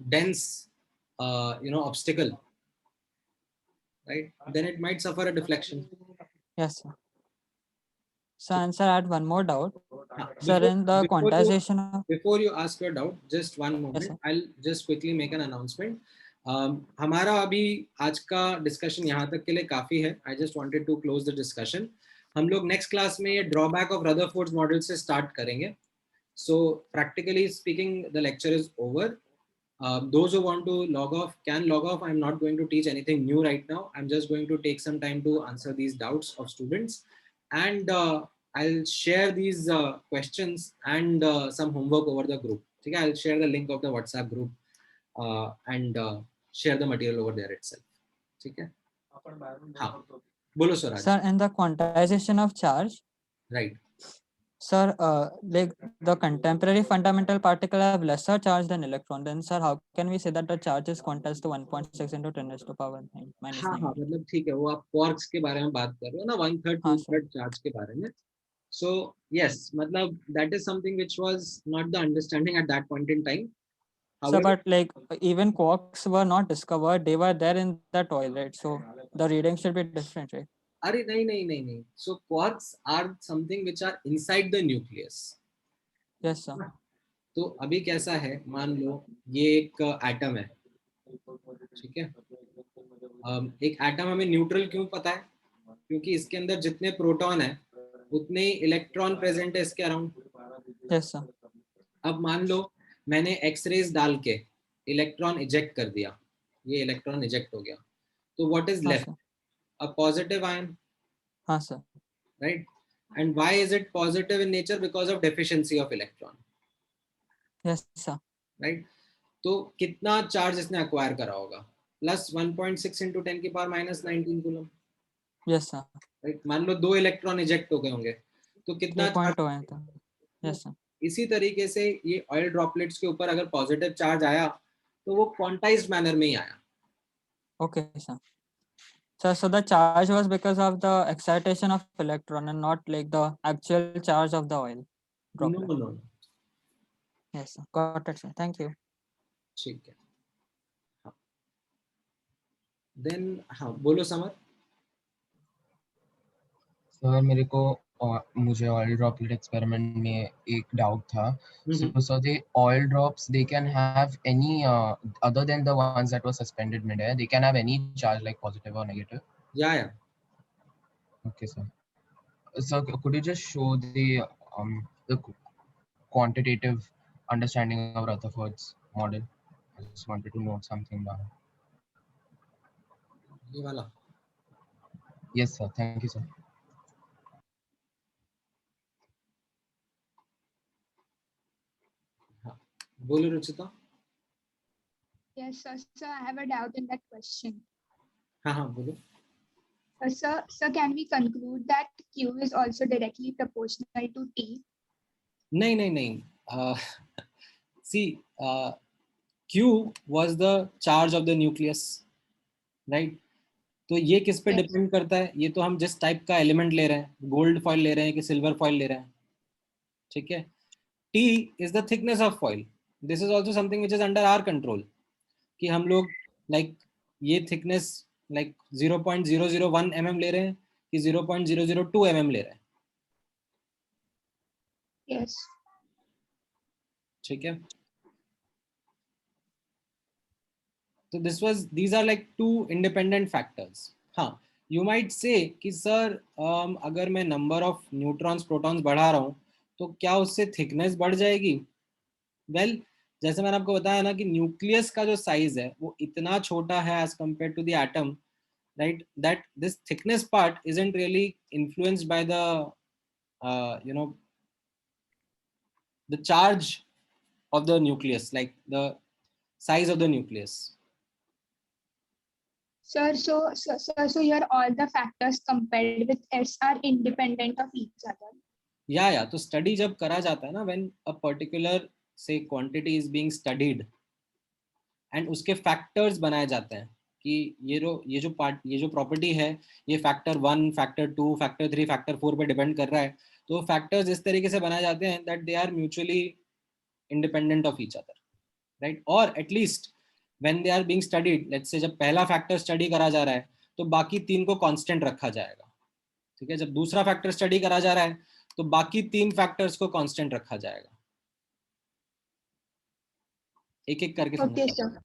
dense obstacle, right, then it might suffer a deflection.
Yes, sir. So, and sir, I had one more doubt. Sir,
Before,
in the quantization of...
before you ask your doubt, just one moment.
Yes, sir.
I'll just quickly make an announcement. हमारा अभी आज का discussion यहाँ तक के लिए काफी है। I just wanted to close the discussion. हम लोग नेक्स्ट क्लास में ये ड्रॉबैक ऑफ रदरफोर्ड मॉडल से स्टार्ट करेंगे। So practically speaking, the lecture is over. Those who want to log off can log off. I'm not going to teach anything new right now. I'm just going to take some time to answer these doubts of students, and I'll share these questions and some homework over the group. Okay, I'll share the link of the WhatsApp group and share the material over there itself. Okay. हाँ, बोलो Swaraj.
Sir, in the quantization of charge,
right?
Sir, like the contemporary fundamental particle have lesser charge than electron. Then, sir, how can we say that the charge is quantized to 1.6 into 10 raised to power minus 9?
हाँ, मतलब ठीक है, वो आप quarks के बारे में बात कर रहे हो ना, 1/3 2/3 चार्ज के बारे में। So yes, मतलब that is something which was not the understanding at that point in time.
So, but like even quarks were not discovered; they were there in that oil, right? So the reading should be different, right?
अरे नहीं। So quarks are something which are inside the nucleus.
Yes, sir.
तो अभी कैसा है, मान लो ये एक atom है, ठीक है। एक एटम हमें न्यूट्रल क्यों पता है? क्योंकि इसके अंदर जितने प्रोटॉन है उतने ही इलेक्ट्रॉन प्रेजेंट है इसके अराउंड।
Yes, sir.
अब मान लो मैंने एक्सरेज डाल के इलेक्ट्रॉन इजेक्ट कर दिया, ये इलेक्ट्रॉन इजेक्ट हो गया, तो what is left? A positive ion.
हाँ sir.
right? And why is it positive in nature? Because of deficiency of electron.
Yes, sir.
Right? तो कितना चार्ज इसने अक्वायर करा होगा? प्लस 1.6 into 10 की power minus 19 coulomb.
Yes, sir.
Right, मान लो 2 electron eject हो गए होंगे, तो कितना चार्ज?
Yes, sir.
इसी तरीके से ये ऑयल ड्रॉपलेट्स के ऊपर अगर पॉजिटिव चार्ज आया तो वो क्वांटाइज्ड मैनर में ही आया।
Okay, sir. So the charge was because of the excitation of electron and not like the actual charge of the oil droplet.
No.
Yes, sir. Got it, sir. Thank you.
ठीक है। हाँ। Then हाँ, बोलो summer.
Sir मेरे को मुझे oil droplet experiment में एक डाउट था। So the oil drops, they can have any other than the ones that were suspended midair, they can have any charge like positive or negative?
Yeah.
Okay, sir. So could you just show the quantitative understanding of Rutherford's model? I just wanted to note something down.
ये वाला?
Yes, sir. Thank you, sir.
बोलो Ruchita.
Yes, sir. So I have a doubt in that question.
हाँ बोलो।
Sir, can we conclude that Q is also directly proportional to T?
नहीं. See, Q was the charge of the nucleus, right? तो ये किस पे depend करता है? ये तो हम जिस टाइप का एलिमेंट ले रहे हैं, गोल्ड फॉइल ले रहे हैं कि सिल्वर फॉइल ले रहे हैं, ठीक है? T is the thickness of foil. This is also something which is under our control. कि हम लोग like ये thickness like 0.001 mm ले रहे हैं कि 0.002 mm ले रहे हैं.
Yes.
ठीक है. So these are like two independent factors. हाँ, you might say कि सर अगर मैं number of neutrons protons बढ़ा रहा हूँ तो क्या उससे thickness बढ़ जाएगी? Well, जैसे मैंने आपको बताया ना कि न्यूक्लियस का जो साइज है वो इतना छोटा है as compared to the atom, right? That this thickness part isn't really influenced by the the charge of the nucleus, like the size of the nucleus.
Sir, so here all the factors compared with S are independent of each other.
Yeah. तो study जब करा जाता है ना, when a particular say quantity is being studied and उसके factors बनाए जाते हैं कि ये जो property है ये factor 1, factor 2, factor 3, factor 4 पे depend कर रहा है, तो factors इस तरीके से बनाए जाते हैं that they are mutually independent of each other, right? Or at least when they are being studied, let's say जब पहला factor study करा जा रहा है तो बाकी 3 को constant रखा जाएगा, ठीक है? जब दूसरा factor study करा जा रहा है तो बाकी 3 factors को constant रखा जाएगा. एक करके समझो.
Okay, sir.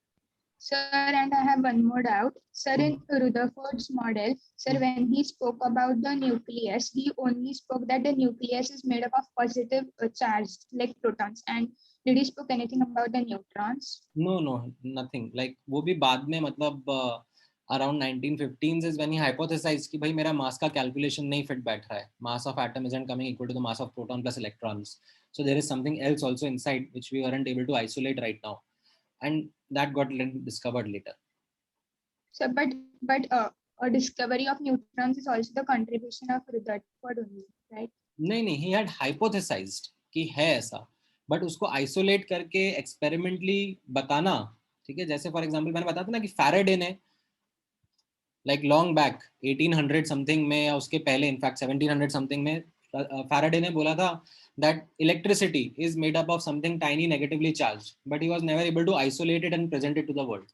Sir, and I have one more doubt. Sir, in Rutherford's model, sir, when he spoke about the nucleus, he only spoke that the nucleus is made up of positive charged like protons. And did he spoke anything about the neutrons?
No, nothing. Like वो भी बाद में मतलब around 1915s is when he hypothesized कि भाई मेरा mass का calculation नहीं fit बैठ रहा है. Mass of atom isn't coming equal to the mass of proton plus electrons. So there is something else also inside which we weren't able to isolate right now. And that got discovered later.
So, but a discovery of neutrons is also the contribution of Rutherford only, right?
नहीं, he had hypothesized कि है ऐसा, but उसको isolate करके experimentally बताना, ठीक है? जैसे for example मैंने बताया था ना कि Faraday ने like long back 1800 something में या उसके पहले in fact 1700 something में Faraday ने बोला था that electricity is made up of something tiny negatively charged, but he was never able to isolate it and present it to the world.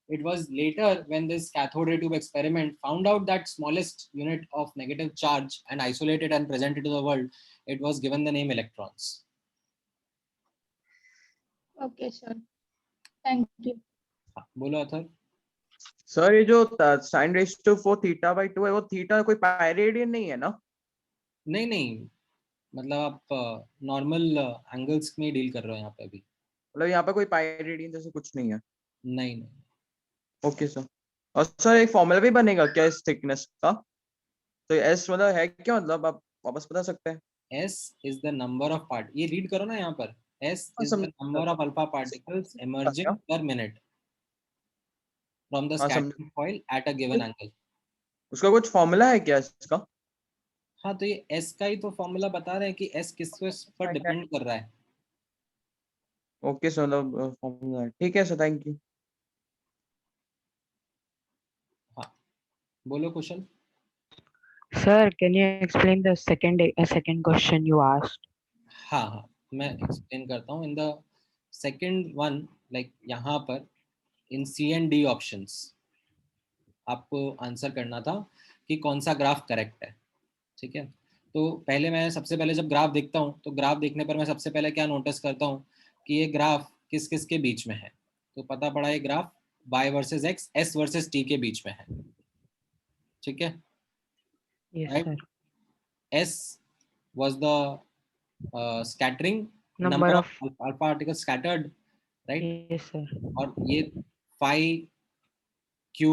It was later when this cathode ray tube experiment found out that smallest unit of negative charge and isolated and presented to the world, it was given the name electrons.
Okay, sir. Thank you.
बोलो Athar.
Sir ये जो sin raised to 4 theta by 2 है वो theta कोई pi radian नहीं है ना?
नहीं, मतलब आप नॉर्मल एंगल्स में डील कर रहे हो यहाँ पे अभी.
मतलब यहाँ पे कोई पाई रेडियन जैसे कुछ नहीं है?
नहीं.
Okay sir. और सर एक फॉर्मूला भी बनेगा क्या इस थिकनेस का? तो S मतलब है क्या, मतलब आप वापस बता सकते हैं?
S is the number of part. ये रीड करो ना यहाँ पर. S is the number of alpha particles emerging per minute from the scattering foil at a given angle.
उसका कुछ फॉर्मूला है क्या इसका?
हाँ, तो ये S का ही तो फॉर्मूला बता रहे हैं कि S किस पर डिपेंड कर रहा है.
ओके सर, मतलब फॉर्मूला ठीक है सर. Thank you.
हाँ, बोलो कुशल.
Sir, can you explain the second question you asked?
हाँ, मैं explain करता हूँ. In the second one, like यहाँ पर in C and D options आपको आंसर करना था कि कौन सा ग्राफ करेक्ट है, ठीक है? तो पहले मैं सबसे पहले जब ग्राफ देखता हूँ तो ग्राफ देखने पर मैं सबसे पहले क्या नोटिस करता हूँ कि ये ग्राफ किस किस के बीच में है. तो पता पड़ा ये graph y versus x, s versus t के बीच में है, ठीक है?
Yes,
right?
sir.
S was the scattering number of alpha particles scattered, right?
Yes, sir.
और ये phi, q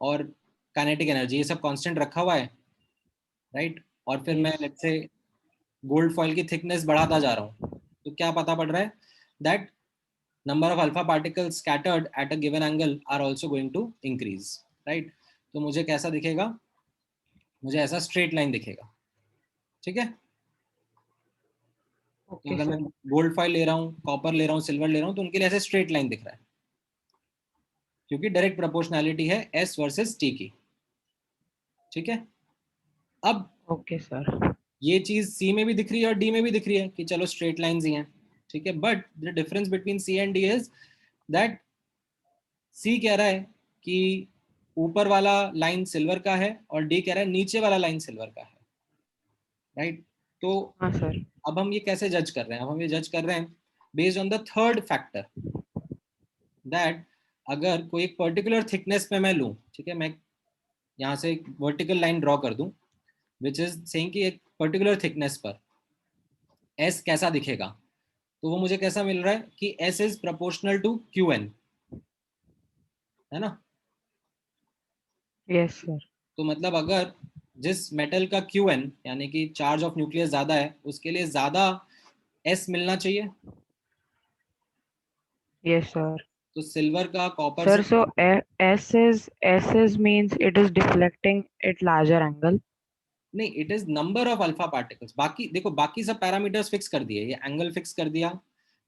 और kinetic energy ये सब कांस्टेंट रखा हुआ है, राइट? और फिर मैं लेट्स से गोल्ड फॉइल की थिकनेस बढ़ाता जा रहा हूँ तो क्या पता पड़ रहा है that number of alpha particles scattered at a given angle are also going to increase, right? तो मुझे कैसा दिखेगा मुझे ऐसा स्ट्रेट लाइन दिखेगा, ठीक है। तो
Okay,
अगर
sir.
मैं गोल्ड फॉइल ले रहा हूँ, कॉपर ले रहा हूँ, सिल्वर ले रहा हूँ, तो उनके लिए ऐसे स्ट्रेट लाइन दिख रहा है, क्योंकि डायरेक्ट प्रोपोर्शनैलिटी है S वर्सेस T की, ठीक है। अब
Okay, sir.
ये चीज C में भी दिख रही है और D में भी दिख रही है कि चलो स्ट्रेट लाइंस ही हैं, ठीक है। But the difference between C and D is that C कह रहा है कि ऊपर वाला लाइन सिल्वर का है और D कह रहा है नीचे वाला लाइन सिल्वर का है, राइट। तो
हाँ सर।
अब हम ये कैसे जज कर रहे हैं? अब हम ये जज कर रहे हैं based on the third factor, that अगर कोई एक पर्टिकुलर थिकनेस पे मैं लूँ, ठीक है, मैं यहाँ से एक वर्टिकल लाइन ड्रॉ कर दूँ विच इज सेइंग कि एक पर्टिकुलर थिकनेस पर S कैसा दिखेगा, तो वो मुझे कैसा मिल रहा है कि S is proportional to QN, है ना।
Yes, sir.
तो मतलब अगर जिस मेटल का QN यानी कि चार्ज ऑफ न्यूक्लियस ज्यादा है, उसके लिए ज्यादा S मिलना चाहिए।
Yes, sir.
तो सिल्वर का कॉपर
Sir,
से
so S is means it is deflecting at larger angle.
नहीं, it is number of alpha particles. बाकी देखो, बाकी सब पैरामीटर्स फिक्स कर दिए, ये एंगल फिक्स कर दिया,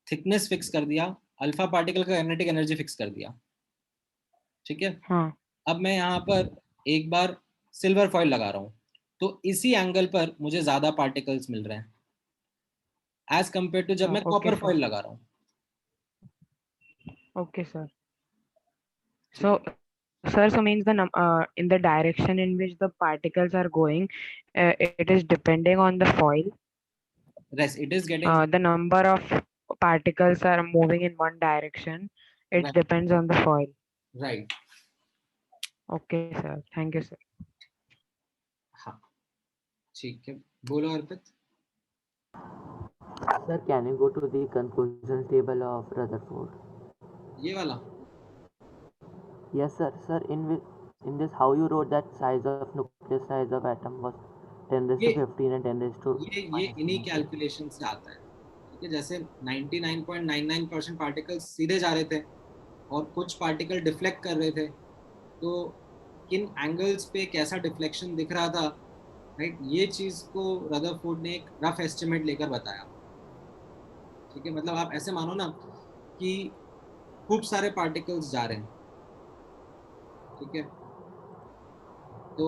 थिकनेस फिक्स कर दिया, अल्फा पार्टिकल का काइनेटिक एनर्जी फिक्स कर दिया, ठीक है।
हाँ.
अब मैं यहाँ पर एक बार सिल्वर फॉइल लगा रहा हूँ, तो इसी एंगल पर मुझे ज्यादा पार्टिकल्स मिल रहे हैं एज कंपेयर टू जब मैं
Okay,
कॉपर
sir.
फॉइल लगा रहा हूँ।
Okay, sir. So, sir, so means in the direction in which the particles are going, it is depending on the foil.
Yes, it is getting
The number of particles are moving in one direction. It
right.
depends on the foil.
Right.
Okay, sir. Thank you, sir.
हाँ, ठीक है, बोलो अर्पित।
Sir, can you go to the conclusion table of Rutherford?
ये वाला?
Yes, sir. Sir, in this, how you wrote that size of nucleus size of atom was 10 raised to 15 and 10 raised to
ये इन्हीं calculation से आता है, ठीक है। जैसे 99.99% पार्टिकल्स सीधे जा रहे थे और कुछ पार्टिकल डिफ्लेक्ट कर रहे थे, तो किन एंगल्स पे कैसा डिफ्लेक्शन दिख रहा था, राइट, ये चीज को रदरफोर्ड ने एक रफ एस्टिमेट लेकर बताया, ठीक है। मतलब आप ऐसे मानो ना कि खूब सारे पार्टिकल्स जा रहे हैं, ठीक है, तो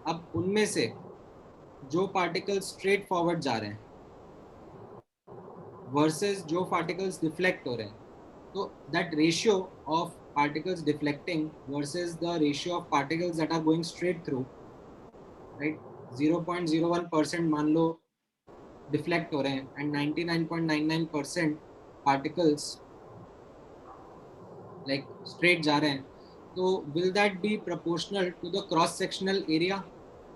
अब उनमें से जो पार्टिकल्स स्ट्रेट फॉरवर्ड जा रहे हैं वर्सेस जो पार्टिकल्स डिफ्लेक्ट हो रहे हैं, तो that ratio of particles deflecting versus the ratio of particles that are going straight through, right, 0.01% मान लो डिफ्लेक्ट हो रहे हैं एंड 99.99% पार्टिकल्स लाइक स्ट्रेट जा रहे हैं, तो will that be proportional to the cross sectional area,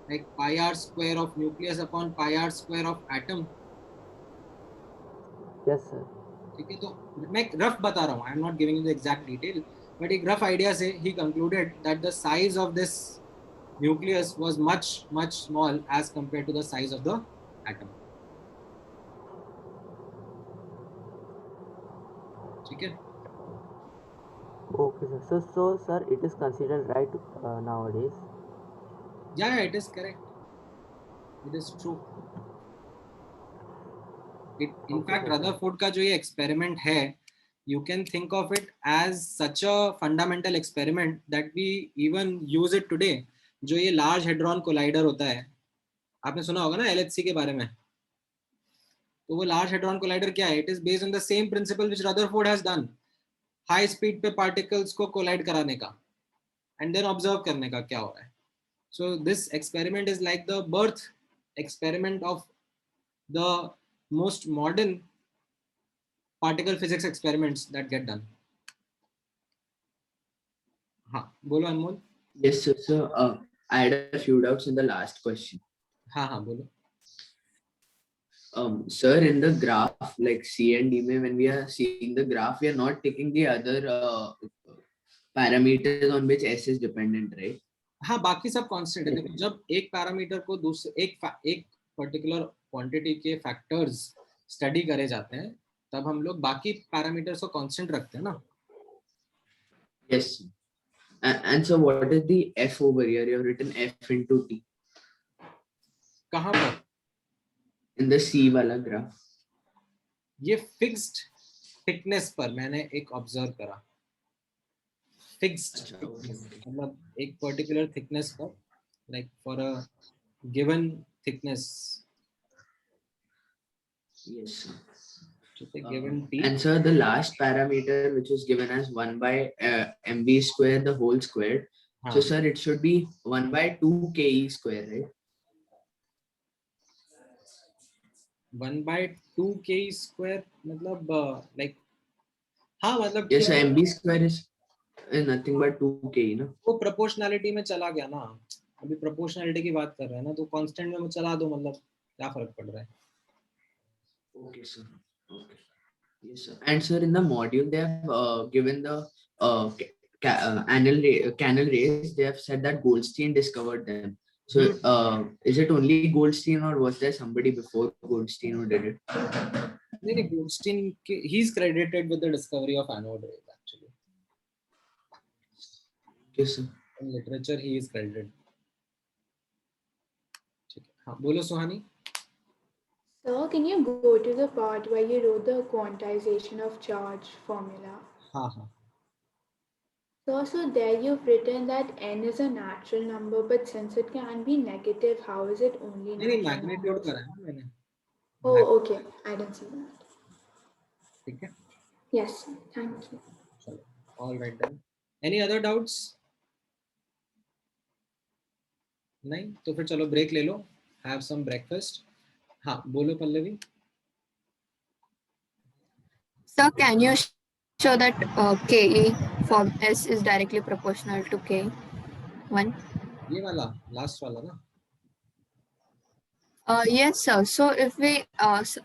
like pi r square of nucleus upon pi r square of atom?
Yes, sir.
ठीक है, तो मैं रफ बता रहा हूँ, I am not giving you the exact detail, but एक rough idea से ही concluded that the size of this nucleus was much small as compare to the size of the atom, ठीक है।
Okay, sir. So sir, it is considered right nowadays.
Yeah, it is correct. It is true. In fact, Rutherford का जो ये experiment है, you can think of it as such a fundamental experiment that we even use it today. जो ये Large Hadron Collider होता है, आपने सुना होगा ना LHC के बारे में, तो वो Large Hadron Collider क्या है? It is based on the same principle which Rutherford has done. High speed पे particles को collide कराने का and then observe करने का क्या हो रहा है. So this experiment is like the birth experiment of the most modern particle physics experiments that get done. हाँ, बोलो अनमोल।
Yes, sir. So I had a few doubts in the last question.
हाँ, बोलो।
Sir, in the graph, like C and D, when we are seeing the graph, we are not taking the other parameters on which S is dependent, right?
हाँ, बाकी सब constant है। देखो, जब एक parameter को दूसरे एक पर्टिकुलर क्वांटिटी के फैक्टर्स स्टडी करे जाते हैं, तब हम लोग बाकी पैरामीटर्स को कांस्टेंट रखते हैं ना।
Yes. And so what is the F over here? You have written F into T.
कहाँ पर?
In the C वाला graph.
ये फिक्स्ड थिकनेस पर मैंने एक ऑब्जर्व करा. फिक्स्ड मतलब एक पर्टिकुलर थिकनेस पर, like for a given thickness.
Yes.
Given T.
And so the last parameter which is given as 1 by mv square the whole squared. So sir, it should be 1 by 2 ke square, right?
1 by 2 ke square मतलब like हाँ मतलब
yes, so mv square is nothing but 2 ke ना.
वो proportionality में चला गया ना. अभी प्रोपोर्शनैलिटी की बात कर रहे हैं ना, तो कांस्टेंट में चला दो, मतलब क्या फर्क पड़ रहा है.
Okay sir. Okay. Yes sir. And sir, in the module they have given the canal rays. They have said that Goldstein discovered them. So is it only Goldstein or was there somebody before Goldstein who did it?
नहीं, Goldstein he's credited with the discovery of anode rays actually.
Yes sir.
In literature he is credited. हाँ बोलो सुहानी.
Sir, can you go to the part where you wrote the quantization of charge formula?
हाँ हाँ.
So there you've written that n is a natural number, but since it can be negative, how is it only
नहीं
natural
magnitude
numbers?
करा है ना मैंने.
Oh, okay. I didn't see that.
ठीक है.
Yes, sir. Thank you.
चलो, all right then. Any other doubts? नहीं तो फिर चलो ब्रेक ले लो. Have some breakfast. हाँ बोलो Pallavi.
Sir, can you show that KE for S is directly proportional to K1?
ये वाला last वाला ना.
Yes, sir. So if we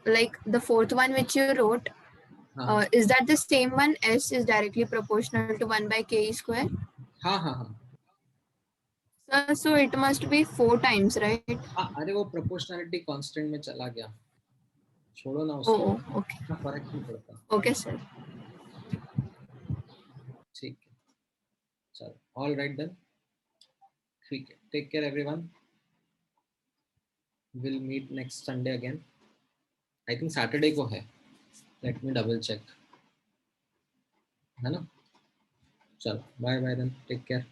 like the fourth one which you wrote, is that the same one? S is directly proportional to 1 by Ke square?
हाँ हाँ हाँ.
Sir, so it must be 4 times, right?
हाँ अरे वो proportionality constant में चला गया. छोड़ो ना उसको.
Oh, okay.
इतना फर्क नहीं पड़ता.
Okay, sir.
ठीक है. चलो, all right then. ठीक है. Take care everyone. We'll meet next Sunday again. I think Saturday को है. Let me double check. है ना? चलो, bye bye then. Take care.